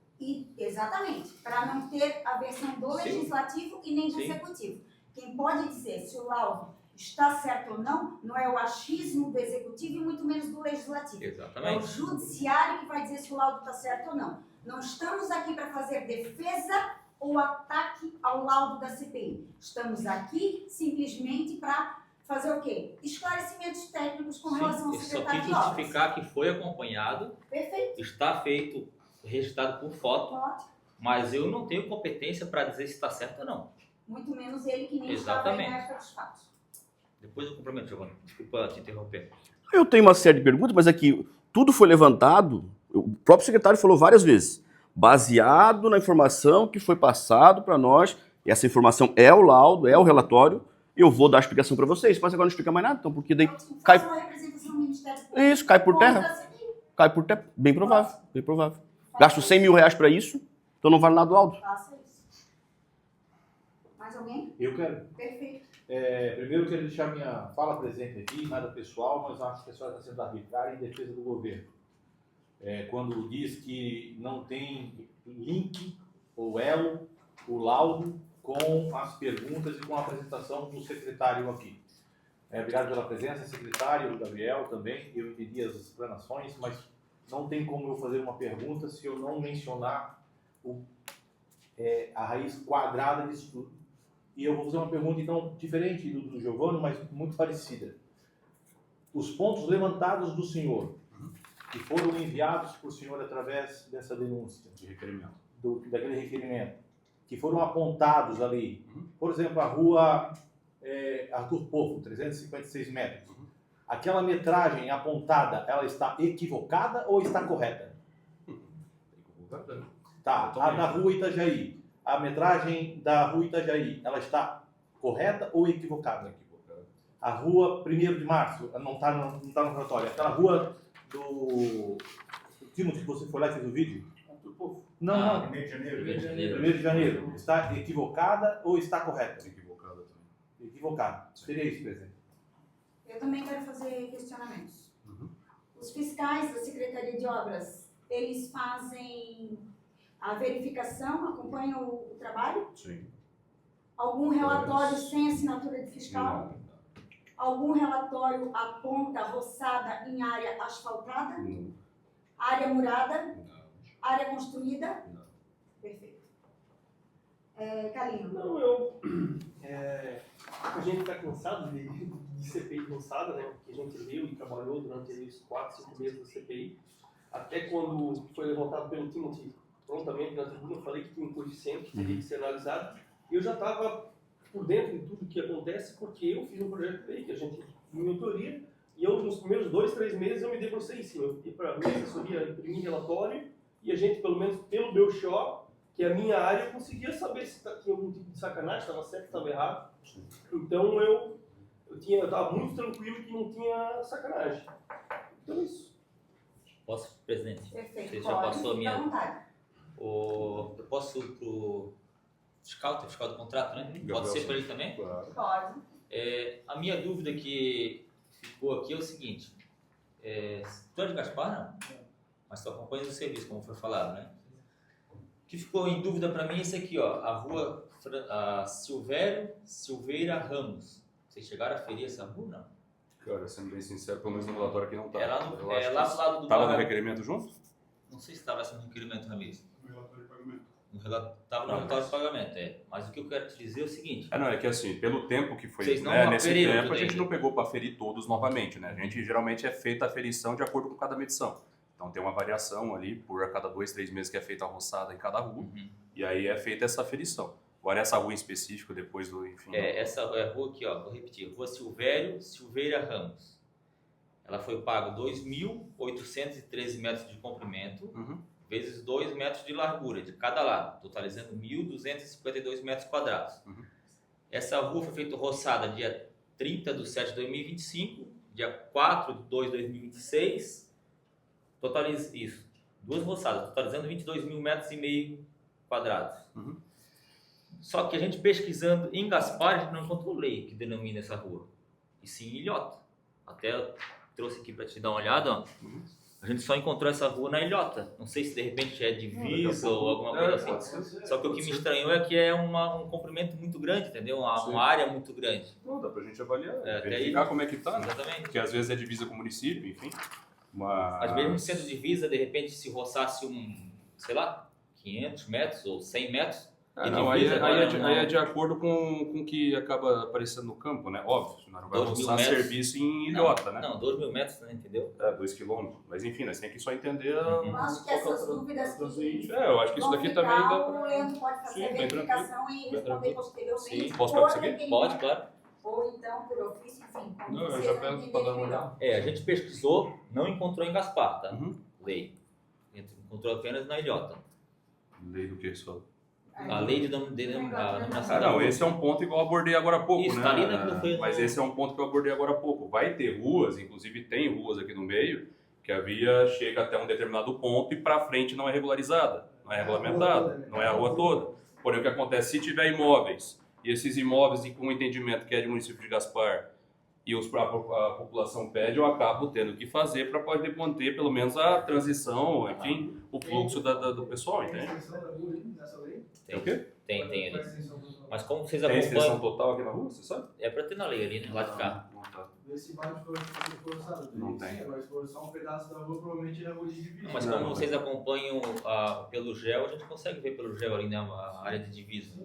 Exatamente, para não ter a versão do Sim. legislativo e nem do Sim. executivo. Quem pode dizer se o laudo está certo ou não é o achismo do executivo e muito menos do legislativo. É o Exatamente. judiciário que vai dizer se o laudo está certo ou não. Não estamos aqui para fazer defesa ou ataque ao laudo da CPI. Estamos aqui simplesmente para fazer o quê? Esclarecimentos técnicos com relação ao Sim, eu só secretário quis de obras. justificar que foi acompanhado, Perfeito. está feito, registrado por foto, Ótimo. mas eu não tenho competência para dizer se está certo ou não. Muito menos ele que nem estava aí na Exatamente. época dos fatos. Depois eu complemento, Giovanni. Desculpa te interromper. Eu tenho uma série de perguntas, mas aqui tudo foi levantado, o próprio secretário falou várias vezes, baseado na informação que foi passado para nós, e essa informação é o laudo, é o relatório, eu vou dar a explicação para vocês, mas agora não explica mais nada, então, porque daí cai... Faça uma representação do Ministério Público. Isso, cai por terra. Contra essa aqui. Cai por terra, bem provável, bem provável. Gasto 100 mil reais para isso, então não vale nada do laudo. Faça isso. Mais alguém? Eu quero. Perfeito. Primeiro, eu quero deixar minha fala presente aqui, nada pessoal, mas acho que a senhora está sendo arbitrária em defesa do governo. Quando diz que não tem link ou elo, o laudo, com as perguntas e com a apresentação do secretário aqui. Obrigado pela presença, secretário, Gabriel também. Eu entendi as explanações, mas não tem como eu fazer uma pergunta se eu não mencionar a raiz quadrada disso tudo. E eu vou fazer uma pergunta, então, diferente do Giovanni, mas muito parecida. Os pontos levantados do senhor, que foram enviados por senhor através dessa denúncia, De requerimento. daquele requerimento, que foram apontados ali, por exemplo, a rua Arthur Povo, 356 metros. Aquela metragem apontada, ela está equivocada ou está correta? Tá, a da rua Itajaí. A metragem da rua Itajaí, ela está correta ou equivocada? A rua 1º de março, não está no relatório. Aquela rua do Timothy que você foi lá e fez o vídeo? Não. 1 de janeiro. 1º de janeiro. Está equivocada ou está correta? Equivocada também. Equivocada. Seria isso, presidente. Eu também quero fazer questionamentos. Os fiscais da Secretaria de Obras, eles fazem a verificação, acompanham o trabalho? Sim. Algum relatório sem assinatura de fiscal? Não. Algum relatório aponta roçada em área asfaltada? Não. Área murada? Não. Área construída? Não. Perfeito. Calino. Não, a gente está cansado de CPI cansada, né? Que a gente viu e trabalhou durante os 4, 5 meses da CPI. Até quando foi levantado pelo Timothy prontamente na tribuna, eu falei que tinha um coeficiente que teria que ser analisado. E eu já estava por dentro de tudo que acontece, porque eu fiz um projeto de lei que a gente, em autoria, e eu, nos primeiros 2, 3 meses, eu me debrucei em cima. Eu pedi para a minha assessoria imprimir relatório, e a gente, pelo menos pelo meu XO, que é a minha área, eu conseguia saber se tinha algum tipo de sacanagem, estava certo, estava errado. Então eu estava muito tranquilo que não tinha sacanagem. Então é isso. Posso, presidente? Perfeito. Você já passou a minha... Fica à vontade. Eu posso ir pro fiscal do contrato, né? Pode ser para ele também? Claro. Pode. A minha dúvida que ficou aqui é o seguinte. Tu é de Gaspar, não? Mas tu acompanha o serviço, como foi falado, né? O que ficou em dúvida para mim é isso aqui, ó. A rua Silveira Ramos. Vocês chegaram a ferir essa rua, não? Cara, sendo bem sincero, pelo menos no relatório aqui não tá. Lá do Eu acho lado do Tava no pagamento. requerimento junto? Não sei se estava no requerimento, Ramires. No relatório de pagamento. Estava no relatório de pagamento, Mas o que eu quero te dizer é o seguinte. Não, é que assim, pelo tempo que foi, Vocês não nesse aferiram tempo tudo a gente ainda. não pegou para ferir todos novamente, né? A gente geralmente é feita a ferição de acordo com cada medição. Então tem uma variação ali por a cada 2, 3 meses que é feita a roçada em cada rua, e aí é feita essa ferição. Agora essa rua em específico, depois do, enfim... Essa rua aqui, ó, vou repetir, Rua Silveira Ramos. Ela foi paga 2.813 metros de comprimento, vezes 2 metros de largura de cada lado, totalizando 1.252 metros quadrados. Essa rua foi feita roçada dia 30/7/2025, dia 4/2/2026, totaliza isso, 2 roçadas, totalizando 22 mil metros e meio quadrados. Só que a gente pesquisando em Gaspar, a gente não encontrou lei que denomina essa rua, e sim Ilhota. Até eu trouxe aqui para te dar uma olhada, ó. A gente só encontrou essa rua na Ilhota. Não sei se de repente é divisa ou alguma coisa assim. Só que o que me estranhou é que é um comprimento muito grande, entendeu? Uma área muito grande. Não, dá pra gente avaliar, até verificar aí, como é que tá, né? Exatamente. Porque às vezes é divisa com o município, enfim. Mas mesmo sendo divisa, de repente, se roçasse 500 metros ou 100 metros, Aí é de acordo com o que acaba aparecendo no campo, né? Óbvio, não vai 2.000 roçar metros. serviço em Ilhota, né? Não, 2.000 metros, né, entendeu? 2 quilômetros. Mas enfim, nós temos que só entender... Eu acho que essas dúvidas que eu acho que isso daqui também dá o pra... Leandro pode fazer Sim, a bem verificação e bem responder tranquilo. posteriormente. Sim, posso por prosseguir? requerimento, Pode, claro. Ou então por ofício, enfim. como Não, eu vocês já peço entenderem pra dar uma melhor. olhada. A gente pesquisou, não encontrou em Gaspar, tá? Uhum. Lei. A gente encontrou apenas na Ilhota. Lei do que só? A lei de nomeação. Ah, não, esse é um ponto igual eu abordei agora há pouco, Isso, né? tá ali, né, que não foi Mas no- esse é um ponto que eu abordei agora há pouco. Vai ter ruas, inclusive tem ruas aqui no meio, que a via chega até um determinado ponto e para frente não é regularizada, não é regulamentada, não é a rua toda. Porém, o que acontece, se tiver imóveis, e esses imóveis com um entendimento que é de município de Gaspar, e a população pede, eu acabo tendo que fazer para poder manter pelo menos a transição, enfim, o fluxo do pessoal, Tem entende? extensão da rua ali nessa lei? É o quê? Tem ali. Qual é a extensão total? Mas como vocês Tem extensão acompanham, total aqui na rua, você sabe? é pra ter na lei ali, né? Lá de cá. Não tá. Vê se vários foram orçados. Não tem. Agora, se for só um pedaço da rua, provavelmente é a rua de divisa. Mas Não, como não vocês acompanham pelo GEL, a gente consegue ver pelo GEL ali, né? A área de divisa.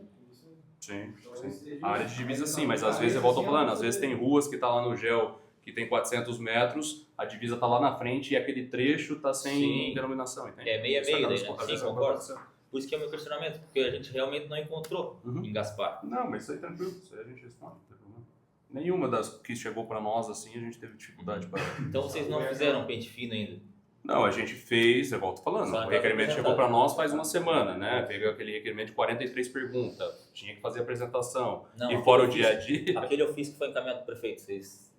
Sim, sim. A área de divisa sim, mas às vezes, eu volto falando, às vezes tem ruas que tá lá no GEL que tem 400 metros, a divisa tá lá na frente e aquele trecho tá sem Sim. denominação, entende? É meio a Isso meio acaba daí, né? acontecendo. Sim, concordo. Por isso que é o meu questionamento, porque a gente realmente não encontrou Uhum. em Gaspar. Não, mas isso aí tranquilo, isso aí a gente responde, não tem problema. Nenhuma das que chegou para nós assim, a gente teve dificuldade para. Então vocês não fizeram pente fino ainda. Não, a gente fez, eu volto falando, Só o requerimento apresentado. chegou para nós faz uma semana, né? Pegou aquele requerimento de 43 perguntas, tinha que fazer a apresentação. Não, E fora o aquele dia a dia. Aquele ofício que foi encaminhado pro prefeito, vocês.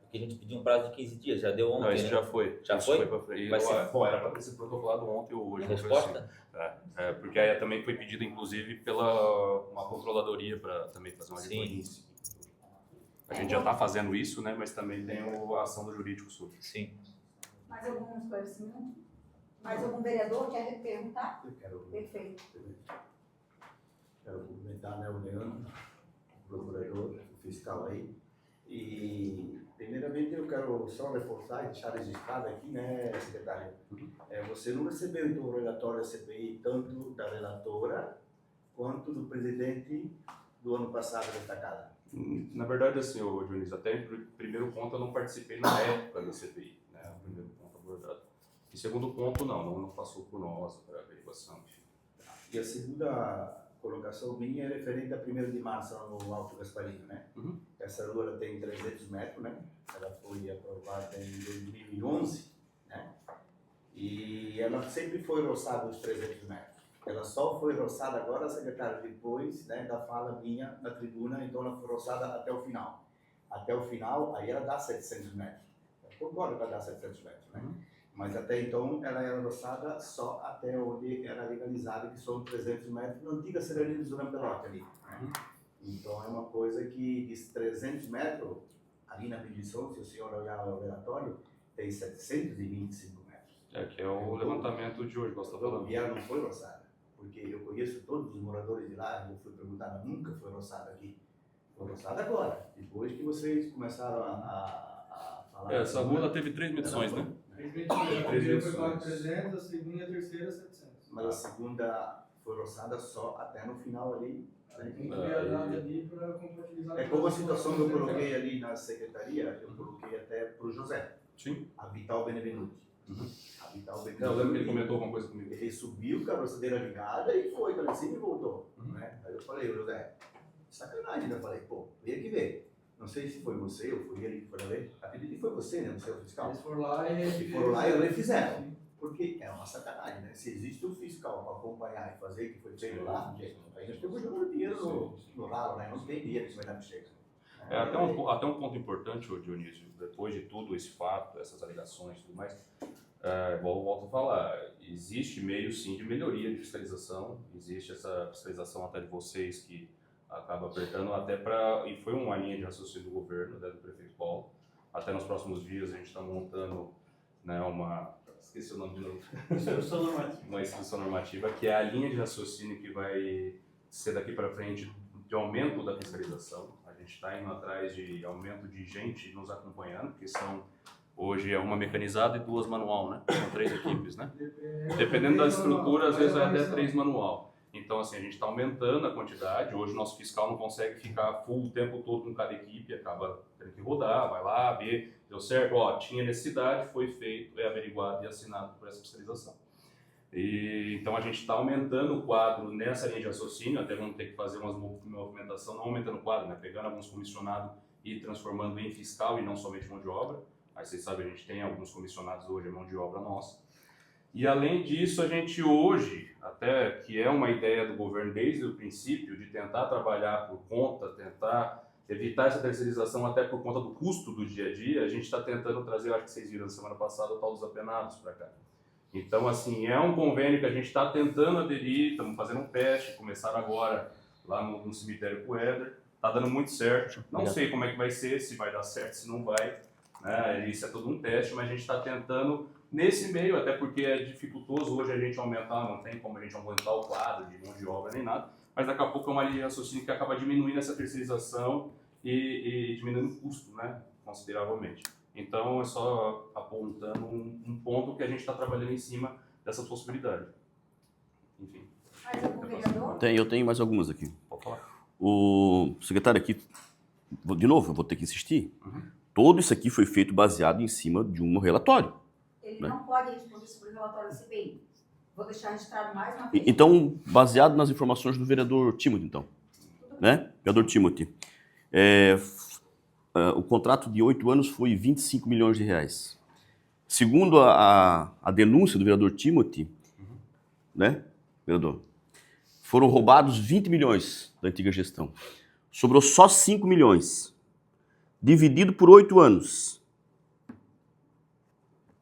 Porque a gente pediu um prazo de 15 dias, já deu ontem. Não, isso né? já foi. Já Isso foi? pra frente. Vai ser- Bom, era para ter sido protocolado ontem ou hoje. A uma coisa assim. resposta? Porque aí também foi pedido, inclusive, pela uma controladoria para também fazer uma Sim. auditoria em si. A gente já está fazendo isso, né? Mas também tem a ação do jurídico sobre. Sim. Mais algum esclarecimento? Mais algum vereador quer perguntar? Eu quero, Perfeito. quero cumprimentar, né, o Leandro, o procurador, o fiscal aí. E, primeiramente, eu quero só reforçar e deixar registrado aqui, né, secretário? Você não recebeu, então, o relatório da CPI, tanto da relatora quanto do presidente do ano passado desta casa. Na verdade, assim, ô Dionísio, até em primeiro ponto eu não participei na época da CPI, né? O primeiro ponto abordado. E segundo ponto, não passou por nós para averiguação, enfim. E a segunda colocação minha é referente a 1º de março no Alto Gasparino, né? Uhum. Essa rua ela tem 300 metros, né? Ela foi aprovada em 2011, né? E ela sempre foi roçada os 300 metros. Ela só foi roçada agora, secretário, depois, né, da fala minha na tribuna, então ela foi roçada até o final. Até o final, aí ela dá 700 metros. Eu concordo que ela dá 700 metros, né? Uhum. Mas até então ela era roçada só até onde era legalizada, que são 300 metros, na antiga serraria do Zona Pelote ali. Né? Então é uma coisa que de 300 metros, ali na medição, se o senhor olhar o relatório, tem 725 metros. Que é o levantamento de hoje, que você está falando. E ela não foi roçada, porque eu conheço todos os moradores de lá, eu fui perguntar, nunca foi roçada aqui. Foi roçada agora, depois que vocês começaram a falar. Essa rua ela teve 3 medições, né? A primeira foi quase 300, a segunda e a terceira 700. Mas a segunda foi roçada só até no final ali. Tem que ver a data ali para compatibilizar. É como a situação que eu coloquei ali na secretaria, eu coloquei até para o José, Sim. a Vital Benevenuti. Uhum. A Vital Eu lembro que ele Benevenuti, comentou alguma coisa comigo. ele subiu com a roçadeira ligada e foi para cima e voltou. Uhum. Né? Aí eu falei, José, sacanagem, né? Eu falei, pô, veio aqui ver. Não sei se foi você ou foi ele que foi lá ver. Acredito que foi você, né? No seu fiscal. Eles foram lá e refizeram. Porque é uma sacanagem, né? Se existe um fiscal para acompanhar e fazer o que foi feito lá, gente, aí nós estamos jogando dinheiro no ralo, né? Não tem dinheiro que vai dar chega. Até um ponto importante, ô Dionísio, depois de tudo esse fato, essas alegações e tudo mais, volto a falar, existe meio sim de melhoria de fiscalização, existe essa fiscalização até de vocês que acaba apertando até para, e foi uma linha de raciocínio do governo, né, do prefeito Paulo, até nos próximos dias a gente está montando, né, esqueci o nome de novo, uma instrução normativa, que é a linha de raciocínio que vai ser daqui para frente de aumento da fiscalização. A gente está indo atrás de aumento de gente nos acompanhando, porque hoje é uma mecanizada e 2 manual, né? São 3 equipes, né? Dependendo da estrutura, às vezes vai até 3 manual. Então, assim, a gente está aumentando a quantidade. Hoje o nosso fiscal não consegue ficar full o tempo todo com cada equipe, acaba tendo que rodar, vai lá, ver, deu certo, tinha necessidade, foi feito, é averiguado e assinado por essa fiscalização. Então a gente está aumentando o quadro nessa linha de raciocínio, até vamos ter que fazer uma movimentação, não aumentando o quadro, né? Pegando alguns comissionados e transformando em fiscal e não somente mão de obra. Aí vocês sabem, a gente tem alguns comissionados hoje, é mão de obra nossa. E além disso, a gente hoje, até que é uma ideia do governo desde o princípio, de tentar trabalhar por conta, tentar evitar essa terceirização até por conta do custo do dia a dia, a gente está tentando trazer, eu acho que vocês viram na semana passada, o tal dos apenados para cá. Então, assim, é um convênio que a gente está tentando aderir, estamos fazendo um teste, começaram agora lá no cemitério Poeder, está dando muito certo. Não sei como é que vai ser, se vai dar certo, se não vai, né? Isso é todo um teste, mas a gente está tentando nesse meio, até porque é dificultoso hoje a gente aumentar, não tem como a gente aumentar o quadro de mão de obra nem nada, mas daqui a pouco é uma linha de raciocínio que acaba diminuindo essa terceirização e diminuindo o custo, né, consideravelmente. Então, é só apontando um ponto que a gente está trabalhando em cima dessa possibilidade. Enfim. Mais algum vereador? Eu tenho mais algumas aqui. Pode falar. O secretário aqui, de novo, eu vou ter que insistir. Todo isso aqui foi feito baseado em cima de um relatório. Ele né? não pode responder sobre o relatório da CPI. Vou deixar registrado mais uma vez. Então, baseado nas informações do vereador Timothy, então. Né? Vereador Timothy. O contrato de 8 anos foi 25 milhões de reais. Segundo a denúncia do vereador Timothy, né, vereador, foram roubados 20 milhões da antiga gestão. Sobrou só 5 milhões. Dividido por 8 anos.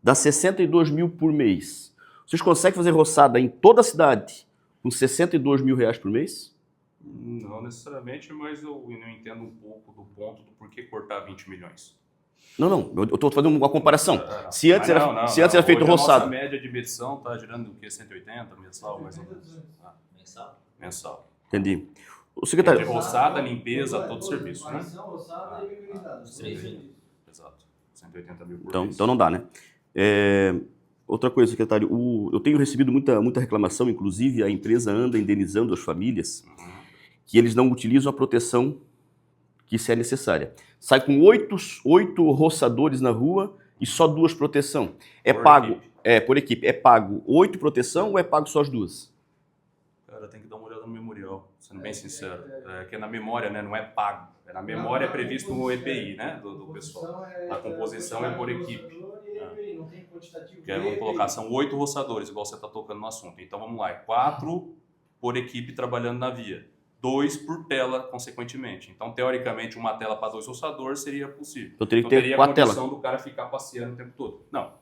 Dá 62 mil por mês. Vocês conseguem fazer roçada em toda a cidade com 62 mil reais por mês? Não necessariamente, mas eu não entendo um pouco do ponto do porquê cortar 20 milhões. Não, eu estou fazendo uma comparação. Se antes era feito roçado... A nossa média de medição está girando o quê? 180 mensal, mais ou menos? Mensal. Entendi. O secretário... De roçada, limpeza, todo o serviço, né? Roçada e mecanizados. Os 3 mil. Exato. 180 mil por mês. Então não dá, né? Outra coisa, secretário, eu tenho recebido muita reclamação, inclusive a empresa anda indenizando as famílias que eles não utilizam a proteção que se é necessária. Sai com 8 roçadores na rua e só 2 proteção. Por equipe. É pago 8 proteção ou é pago só as 2? Cara, tem que dar uma olhada no memorial, sendo bem sincero. Que é na memória, né? Não é pago. Na memória é previsto no EPI, né? Do pessoal. A composição é por equipe. Não tem quantitativo. Que aí, vamos colocar, são 8 roçadores, igual você está tocando no assunto. Então vamos lá, é 4 por equipe trabalhando na via. 2 por tela, consequentemente. Então, teoricamente, uma tela para 2 roçadores seria possível. Eu teria que ter 4 telas. Não teria a condição do cara ficar passeando o tempo todo. Não.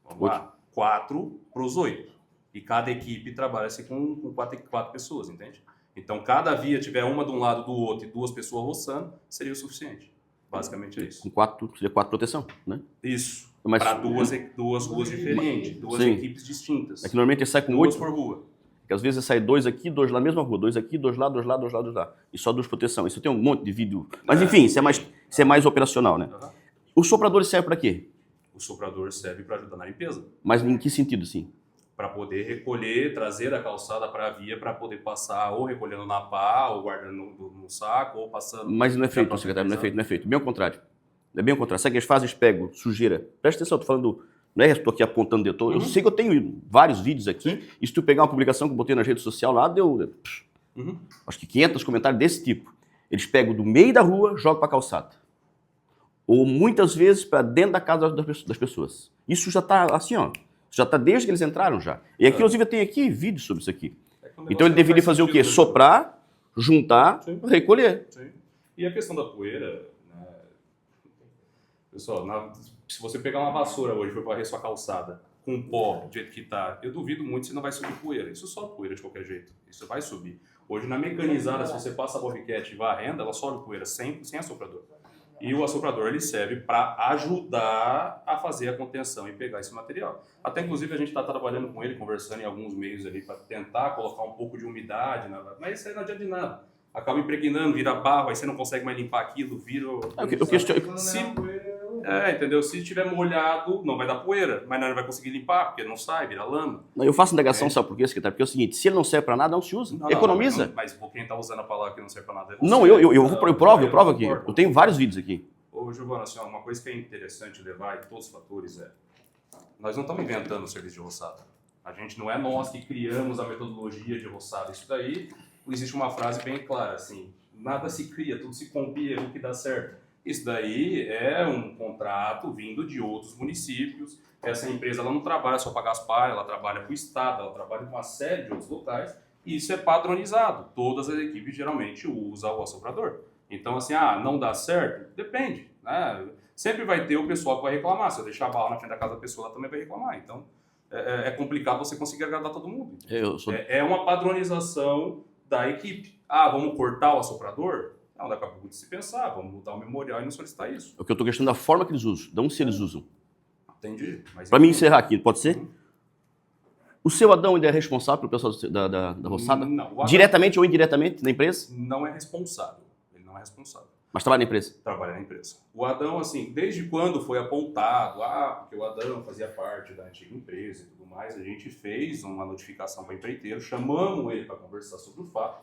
Vamos lá. 4 para os 8. E cada equipe trabalha-se com 4 pessoas, entende? Então, cada via tiver uma de um lado do outro e 2 pessoas roçando, seria o suficiente. Basicamente é isso. Com 4, seria 4 proteção, né? Isso. Mas... Para duas ruas diferentes, 2 equipes distintas. É que normalmente sai com 2 8 por rua. Porque às vezes sai 2 aqui, 2 lá na mesma rua. 2 aqui, 2 lá, 2 lá, 2 lá, 2 lá. E só 2 proteção. Isso tem um monte de vídeo. Mas enfim, isso é mais operacional, né? O soprador serve para quê? O soprador serve para ajudar na limpeza. Mas em que sentido, sim? Para poder recolher, trazer a calçada para a via, para poder passar ou recolhendo na pá, ou guardando no saco, ou passando... Mas não é feito, secretário, não é feito. Bem ao contrário. É bem ao contrário. Sabe o que eles fazem? Eles pegam sujeira. Presta atenção, eu tô falando... Não é, estou aqui apontando dedo. Eu sei que eu tenho vários vídeos aqui, e se tu pegar uma publicação que eu botei nas redes sociais lá, deu acho que 500 comentários desse tipo. Eles pegam do meio da rua, jogam para a calçada. Ou muitas vezes para dentro da casa das pessoas. Isso já está assim, ó. Já está desde que eles entraram já. E aqui, inclusive, eu tenho aqui vídeos sobre isso aqui. Então ele deveria fazer o quê? Soprar, juntar, recolher. Sim. E a questão da poeira, né? Pessoal, se você pegar uma vassoura hoje e for varrer sua calçada com pó, do jeito que está, eu duvido muito se não vai subir poeira. Isso sobe poeira de qualquer jeito. Isso vai subir. Hoje, na mecanizada, se você passa a borriquete e varrendo, ela sobe poeira sem assoprador. E o assoprador ele serve para ajudar a fazer a contenção e pegar esse material. Até, inclusive, a gente está trabalhando com ele, conversando em alguns meios ali para tentar colocar um pouco de umidade, mas isso aí não adianta de nada. Acaba impregnando, vira barro, aí você não consegue mais limpar aquilo, vira... entendeu? Se tiver molhado, não vai dar poeira, mas não vai conseguir limpar, porque não sai, vira lama. Eu faço negação, sabe por quê, secretário? Porque é o seguinte, se ele não serve para nada, não se usa. Economiza. Mas quem está usando a palavra que não serve para nada... Eu provo aqui. Eu tenho vários vídeos aqui. Ô, Giovana, assim, uma coisa que é interessante levar em todos os fatores nós não estamos inventando o serviço de roçada. A gente não é nós que criamos a metodologia de roçada. Isso daí, existe uma frase bem clara, assim, nada se cria, tudo se copia, o que dá certo. Isso daí é um contrato vindo de outros municípios. Essa empresa ela não trabalha só para Gaspar, ela trabalha para o Estado, ela trabalha com uma série de outros locais. E isso é padronizado. Todas as equipes geralmente usam o assoprador. Então, assim, não dá certo? Depende, né? Sempre vai ter o pessoal que vai reclamar. Se eu deixar a bala na frente da casa da pessoa, ela também vai reclamar. Então, é complicado você conseguir agradar todo mundo. É uma padronização da equipe. Vamos cortar o assoprador? Não, daqui a pouco de se pensar, vamos mudar o memorial e não solicitar isso. O que eu estou questionando da forma que eles usam, não se eles usam. Entendi. Para mim encerrar aqui, pode ser? O seu Adão ainda é responsável pelo pessoal da roçada? Não. O Adão Diretamente ou indiretamente na empresa? não é responsável. Ele não é responsável. Mas trabalha na empresa? Trabalha na empresa. O Adão, assim, desde quando foi apontado, porque o Adão fazia parte da antiga empresa e tudo mais, a gente fez uma notificação para o empreiteiro, chamamos ele para conversar sobre o fato.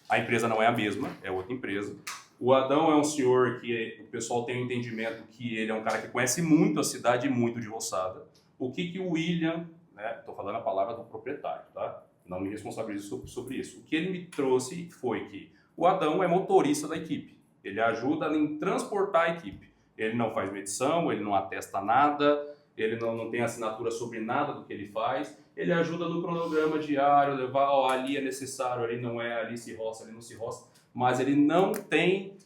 A empresa não é a mesma, é outra empresa. O Adão é um senhor que o pessoal tem o entendimento que ele é um cara que conhece muito a cidade e muito de roçada. O que o William, né, estou falando a palavra do proprietário, tá? Não me responsabilizo sobre isso. O que ele me trouxe foi que o Adão é motorista da equipe. Ele ajuda em transportar a equipe. Ele não faz medição, ele não atesta nada, ele não tem assinatura sobre nada do que ele faz. Ele ajuda no cronograma diário, levar, ali é necessário, ali não é, ali se roça, ali não se roça. Mas ele não tem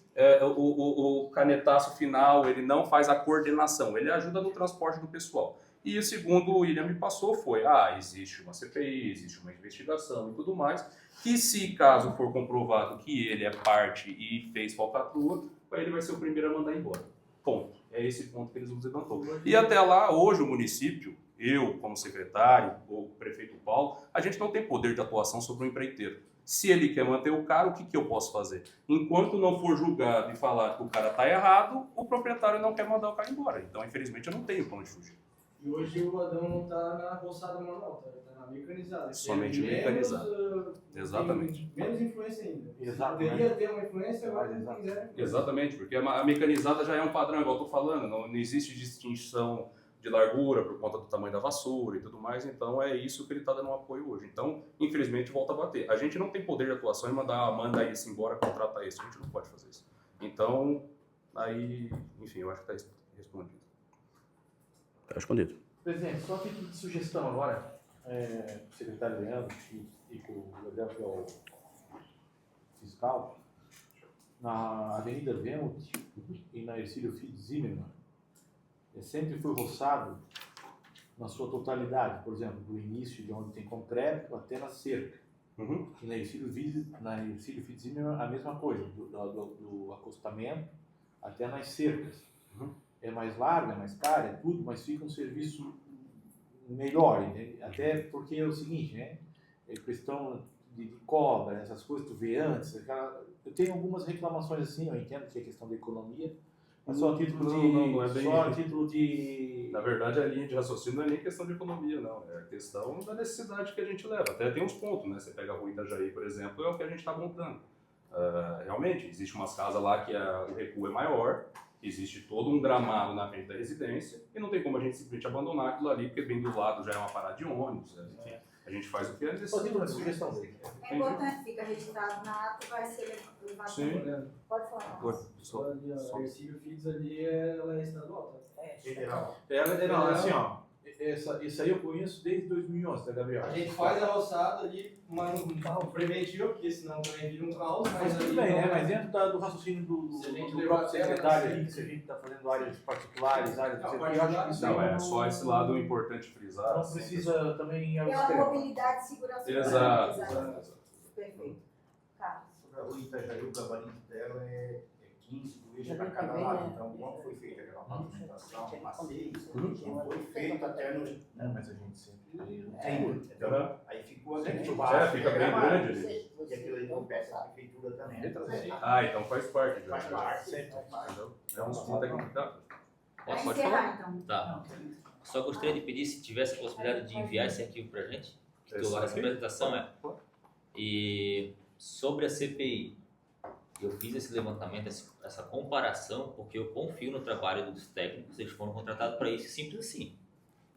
o canetaço final, ele não faz a coordenação. Ele ajuda no transporte do pessoal. E o segundo o William me passou foi, existe uma CPI, existe uma investigação e tudo mais, que se caso for comprovado que ele é parte e fez falcatrua, ele vai ser o primeiro a mandar embora. Ponto. É esse ponto que eles nos levantou. E até lá, hoje o município, eu como secretário, ou o prefeito Paulo, a gente não tem poder de atuação sobre o empreiteiro. Se ele quer manter o cara, o que eu posso fazer? Enquanto não for julgado e falar que o cara está errado, o proprietário não quer mandar o cara embora. Então, infelizmente, eu não tenho pra onde fugir. E hoje o Adão não está na roçada manual, está na mecanizada. Somente mecanizada. Exatamente. Menos influência ainda. Exatamente. Poderia ter uma influência, agora não quiser. Exatamente, porque a mecanizada já é um padrão, igual eu estou falando, não existe distinção de largura por conta do tamanho da vassoura e tudo mais, então é isso que ele está dando um apoio hoje. Então, infelizmente, volta a bater. A gente não tem poder de atuação e manda esse embora, contrata esse, a gente não pode fazer isso. Então, aí, enfim, eu acho que está respondido. Está respondido. Presidente, só tem de sugestão agora, o secretário Leandro e com o Gabriel, que é o fiscal, na Avenida Vênus e na Ercílio Filho Zimmermann, sempre foi roçado na sua totalidade, por exemplo, do início de onde tem concreto até na cerca. E na Ercílio Filho Zimmermann a mesma coisa, do acostamento até nas cercas. É mais larga, é mais cara, é tudo, mas fica um serviço melhor, né? Até porque é o seguinte, né? É questão de cobra, essas coisas, tu vê antes, eu tenho algumas reclamações assim, eu entendo que é questão de economia, mas só a título de... Na verdade, a linha de raciocínio não é nem questão de economia, não. É questão da necessidade que a gente leva. Até tem uns pontos, né? Você pega a Rua Itajaí, por exemplo, é o que a gente está montando. Realmente, existe umas casas lá que o recuo é maior, existe todo um gramado na frente da residência e não tem como a gente simplesmente abandonar aquilo ali, porque bem do lado já é uma parada de ônibus, enfim. A gente faz o que é necessário. Só tem uma sugestão dele. É importante, fica registrado na ata, vai ser levado. Sim. Pode falar. Só ali, a Ercílio Filhos ali, ela é estadual, tá? Federal. Não, assim, ó, isso aí eu conheço desde 2011, tá, Gabriel? A gente faz a roçada ali, um preventivo, porque senão também vira um caos. Mas tudo bem, né? Mas dentro do raciocínio do Se a gente do levar próprio a terra, secretário né? aí, se a gente está fazendo áreas particulares, áreas Não, do pode eu acho que isso Não, aí é só esse lado importante frisar. não assim, precisa também ao Pela extremo. mobilidade e segurança. Exato, urbana. exato. Perfeito. Carlos. Sobre a Rua Itajaí, o gabarito dela é 15 do eixo Já para tem cada também, lado. né? Então, quando foi feita aquela pavimentação macia, não foi feito até no... Não, mas a gente sempre Então, aí ficou aquele fica espaço bem grande ali. E aquilo aí não peça da prefeitura também. Então faz parte. Faz parte. Entendeu? É uns pontos aqui que dá. Vai Pode encerrar, falar? então. Tá. Só gostaria de pedir se tivesse a possibilidade de enviar esse arquivo pra gente. Que Esse essa aqui? apresentação é. E sobre a CPI, eu fiz esse levantamento, essa comparação, porque eu confio no trabalho dos técnicos, eles foram contratados para isso, simples assim.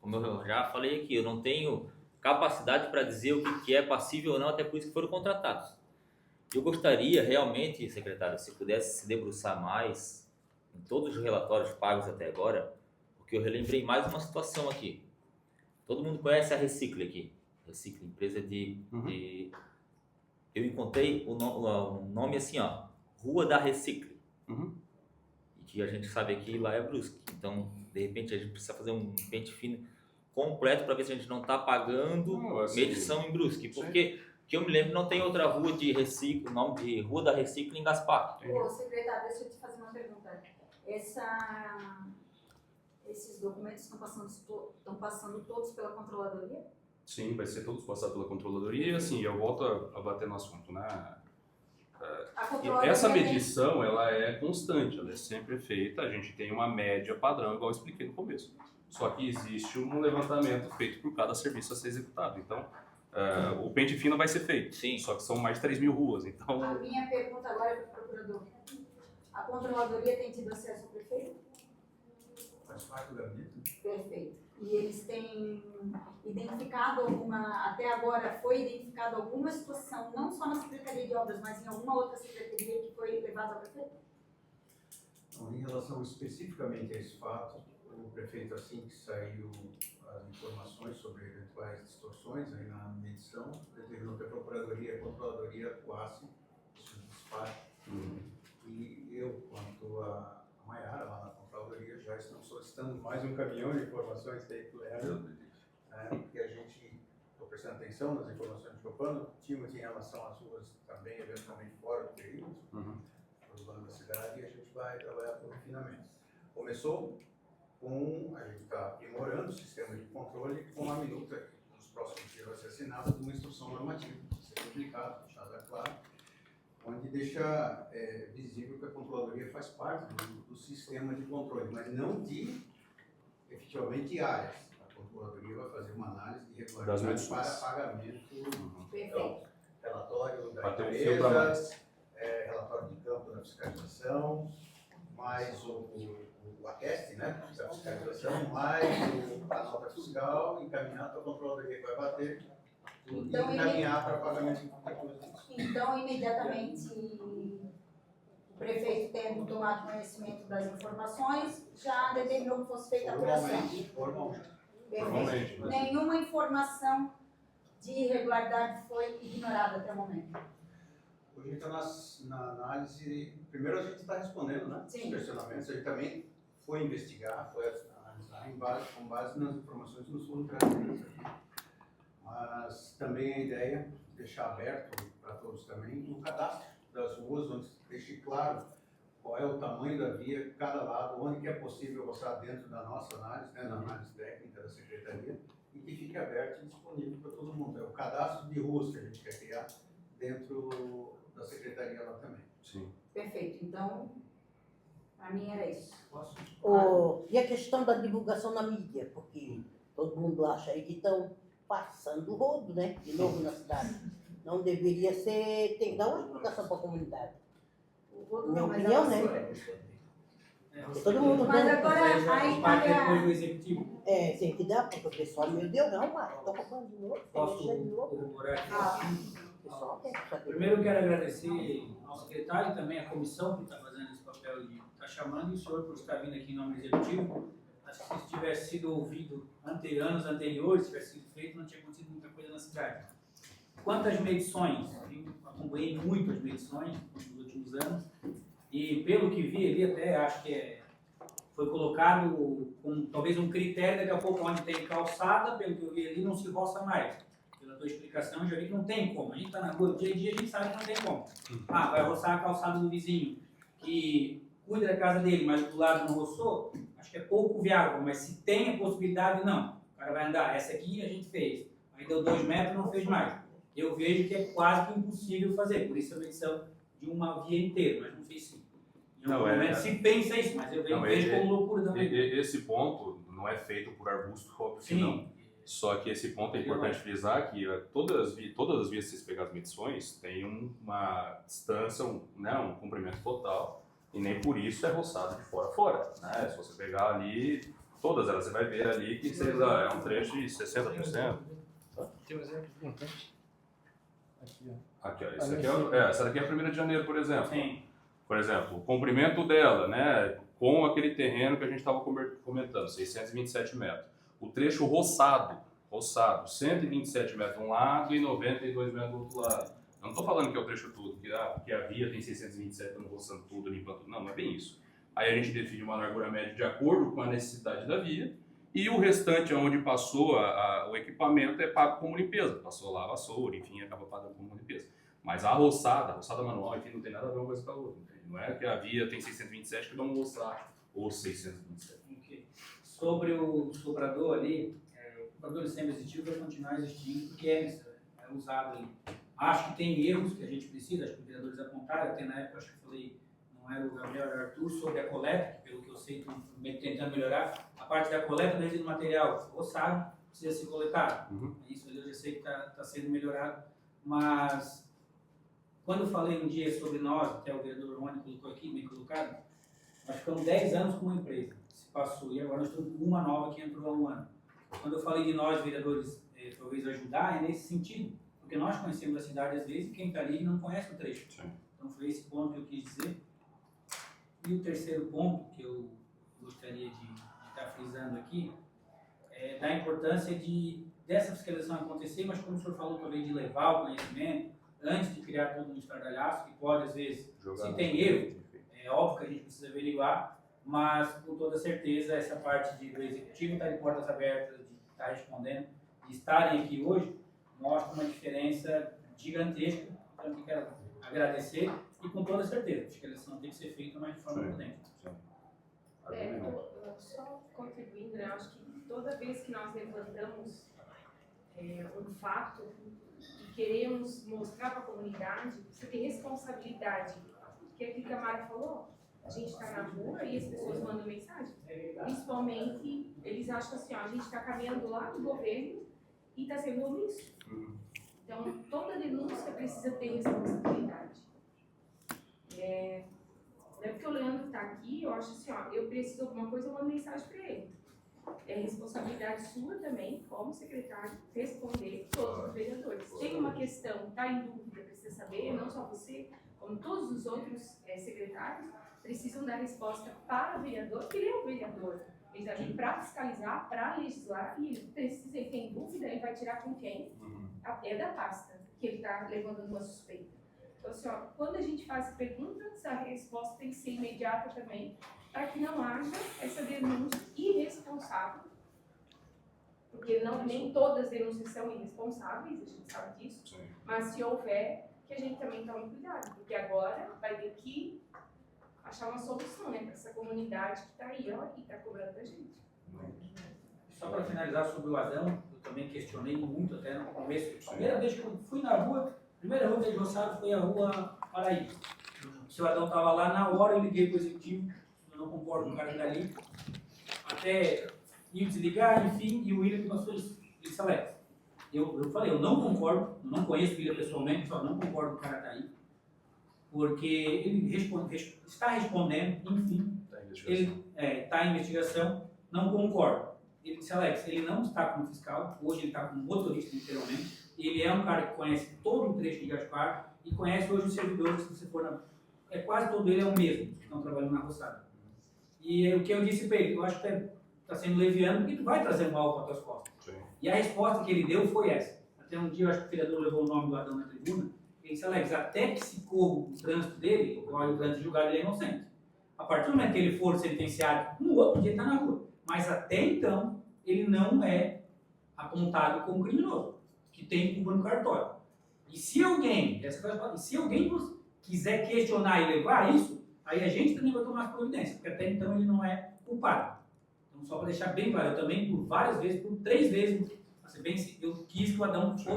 Como eu já falei aqui, eu não tenho capacidade para dizer o que é passível ou não, até por isso que foram contratados. Eu gostaria realmente, secretário, se pudesse se debruçar mais em todos os relatórios pagos até agora, porque eu relembrei mais uma situação aqui. Todo mundo conhece a Recicle aqui. Recicle, empresa de... Eu encontrei o nome assim, ó, Rua da Recicle. E que a gente sabe aqui lá é Brusque. Então, de repente, a gente precisa fazer um pente fino completo para ver se a gente não está pagando medição em Brusque. Porque, que eu me lembro, não tem outra rua de Recicle, o nome de Rua da Recicle em Gaspar. Ô, secretário, deixa eu te fazer uma pergunta. Esses documentos estão passando todos pela controladoria? Sim, vai ser todos passados pela controladoria. E assim, eu volto a bater no assunto, né? Essa medição, ela é constante, ela é sempre feita. A gente tem uma média padrão, igual eu expliquei no começo. Só que existe um levantamento feito por cada serviço a ser executado. Então, o pente fino vai ser feito. Sim. Só que são mais de 3.000 ruas. Então... A minha pergunta agora é para o procurador. A controladoria tem tido acesso ao prefeito? Faz parte do gabinete. Perfeito. E eles têm identificado até agora foi identificado alguma situação, não só na Secretaria de Obras, mas em alguma outra secretaria que foi levada ao prefeito? Então, em relação especificamente a esse fato, o prefeito, assim que saiu as informações sobre eventuais distorções aí na medição, determinou que a Procuradoria e a Controladoria atuassem nesse despacho. E eu, quanto a Maiara, lá na Controladoria, já estamos solicitando mais um caminhão de informações que aí leva, porque a gente, estou prestando atenção nas informações de Chopano, tínhamos em relação às ruas também, eventualmente fora do perímetro, urbano da cidade, e a gente vai trabalhar com refinamento. Começou a gente está aprimorando o sistema de controle com a minuta, que nos próximos dias vai ser assinada, de uma instrução normativa, ser publicada, deixada claro, onde deixa visível que a controladoria faz parte do sistema de controle, mas não de, efetivamente, áreas. A controladoria vai fazer uma análise de regularidade para pagamento, relatório da empresa, relatório de campo da fiscalização, mais o AQEST, né, da fiscalização, mais a nota fiscal, encaminhar para a controladoria que vai bater, então, e encaminhar para pagamento de recursos. Então, imediatamente, o prefeito, tendo tomado conhecimento das informações, já determinou que fosse feita a apuração. Formalmente. Perfeito. Nenhuma informação de irregularidade foi ignorada até o momento. Hoje está na análise. Primeiro, a gente está respondendo, né? Os questionamentos. A gente também foi investigar, foi analisar com base nas informações que nos foram trazidas aqui. Mas também a ideia é deixar aberto para todos também o cadastro das ruas, onde deixe claro qual é o tamanho da via, cada lado, onde que é possível roçar dentro da nossa análise, né, na análise técnica da Secretaria, e que fique aberto e disponível para todo mundo. É o cadastro de ruas que a gente quer criar dentro da Secretaria lá também. Sim. Perfeito. Então, para mim era isso. E a questão da divulgação na mídia, porque todo mundo acha aí que estão passando o rodo, né? De novo na cidade. Não deveria ser. Tem que dar uma explicação para a comunidade. Minha opinião, né? Todo mundo mas agora aí depois do executivo. tem que dar, porque o pessoal, meu Deus, não, mas estou roubando de novo. Posso corroborar aqui? O pessoal tem que saber. Primeiro eu quero agradecer ao secretário e também à comissão que está fazendo esse papel de estar chamando, e o senhor por estar vindo aqui em nome do executivo. Acho que se tivesse sido ouvido anos anteriores, se tivesse sido feito, não tinha acontecido muita coisa na cidade. Quanto às medições, eu acompanhei muito as medições nos últimos anos, e pelo que vi ali, até acho que foi colocado com talvez um critério, daqui a pouco onde tem calçada, pelo que eu vi ali, não se roça mais. Pela tua explicação, eu já vi que não tem como. A gente está na rua, dia a dia a gente sabe que não tem como. Vai roçar a calçada do vizinho, que cuida da casa dele, mas do lado não roçou, acho que é pouco viável, mas se tem a possibilidade, não. O cara vai andar, essa aqui a gente fez, aí deu 2 metros, não fez mais. Eu vejo que é quase que impossível fazer, por isso a medição de uma via inteira, mas não sei se em algum momento se pensa isso, mas eu vejo como loucura também. Esse ponto não é feito por arbusto, óbvio que não. Só que esse ponto é importante frisar que todas as vias que vocês pegar as medições têm uma distância, um comprimento total, e nem por isso é roçado de fora a fora. Né? Se você pegar ali, todas elas, você vai ver ali que é um trecho de 60%. Tem um exemplo importante. Aqui, ó. Essa daqui é a 1ª de janeiro, por exemplo. Sim. Por exemplo, o comprimento dela, né? com aquele terreno que a gente estava comentando, 627 metros. O trecho roçado, 127 metros de um lado e 92 metros do outro lado. Eu não estou falando que é o trecho todo, que a via tem 627, estamos roçando tudo, limpando tudo. Não é bem isso. Aí a gente define uma largura média de acordo com a necessidade da via e o restante, onde passou o equipamento, é pago como limpeza. Passou lá a vassoura, enfim, acaba pagando como limpeza. Mas a roçada manual, enfim, não tem nada a ver uma coisa com a outra. Não é que a via tem 627 que vamos roçar os 627. Okay. Sobre o soprador ali, o soprador semi-executivo vai continuar existindo porque é usado ali. Acho que tem erros que a gente precisa, acho que os vereadores apontaram, até na época acho que eu falei, não era o Gabriel, era o Arthur, sobre a coleta, que pelo que eu sei estão tentando melhorar, a parte da coleta do resíduo material, roçado, precisa ser coletado. Isso eu já sei que está sendo melhorado, mas quando eu falei um dia sobre nós, até o vereador Rony colocou aqui, bem colocado, nós ficamos 10 anos com uma empresa, se passou, e agora nós estamos com uma nova que entrou há um ano. Quando eu falei de nós, vereadores, talvez ajudar, é nesse sentido, porque nós conhecemos a cidade às vezes e quem está ali não conhece o trecho. Sim. Então foi esse ponto que eu quis dizer. E o terceiro ponto que eu gostaria de estar frisando aqui é da importância dessa fiscalização acontecer, mas como o senhor falou também de levar o conhecimento antes de criar todo um estardalhaço, que pode às vezes, se tem erro, é óbvio que a gente precisa averiguar, mas com toda certeza essa parte do executivo estar de portas abertas, de estar respondendo, de estarem aqui hoje, mostra uma diferença gigantesca. Então eu quero agradecer e com toda certeza, a fiscalização tem que ser feita, mas de forma prudente. Só contribuindo, né? Acho que toda vez que nós levantamos um fato e queremos mostrar para a comunidade, você tem responsabilidade. Porque é aquilo que a Mari falou, a gente está na rua e as pessoas mandam mensagem. Principalmente, eles acham assim, ó, a gente está caminhando lá no governo e está sendo omisso. Então, toda denúncia precisa ter responsabilidade. Não é porque o Leandro está aqui, eu acho assim, ó, eu preciso de alguma coisa, eu mando mensagem para ele. É responsabilidade sua também, como secretário, responder todos os vereadores. Tem uma questão, está em dúvida, precisa saber, não só você, como todos os outros secretários, precisam dar resposta para o vereador, que ele é o vereador. Ele está aqui para fiscalizar, para legislar, e ele precisa, ele tem dúvida, ele vai tirar com quem? É da pasta, que ele está levando uma suspeita. Então, assim, ó, quando a gente faz perguntas, a resposta tem que ser imediata também, para que não haja essa denúncia irresponsável, porque nem todas as denúncias são irresponsáveis, a gente sabe disso, sim, mas se houver, que a gente também tome cuidado, porque agora vai ter que achar uma solução, né, para essa comunidade que está aí, ó, e está cobrando da gente. Só para finalizar sobre o Adão, eu também questionei muito até no começo. A primeira vez que eu fui na rua, a primeira rua que ele roçado foi a rua Paraíba. O seu Adão estava lá, na hora eu liguei para o executivo, eu não concordo com o cara dali, até ir desligar, enfim, e o William que passou isso, disse, Alex, eu falei, eu não concordo, eu não conheço o William pessoalmente, só não concordo com o cara daí, porque ele está respondendo, enfim, ele está em investigação, não concordo. Ele disse, Alex, ele não está como fiscal, hoje ele está como motorista, literalmente, ele é um cara que conhece todo o trecho de Gaspar e conhece hoje os servidores, se você for na... quase todo ele é o mesmo, que estão trabalhando na roçada. E o que eu disse para ele, eu acho que está sendo leviano, porque tu vai trazer um alvo para as tuas costas. Sim. E a resposta que ele deu foi essa. Até um dia, eu acho que o vereador levou o nome do Adão na tribuna, ele disse, Alex, até que se corra o trânsito dele, o trânsito julgado, ele é inocente. A partir do momento que ele for sentenciado, no outro dia ele está na rua. Mas até então, ele não é apontado como criminoso, que tem culpa no cartório. E se alguém, quiser questionar e levar isso, aí a gente também vai tomar as providências, porque até então ele não é culpado. Então, só para deixar bem claro, eu também, por várias vezes, por 3 vezes, eu quis que o Adão fosse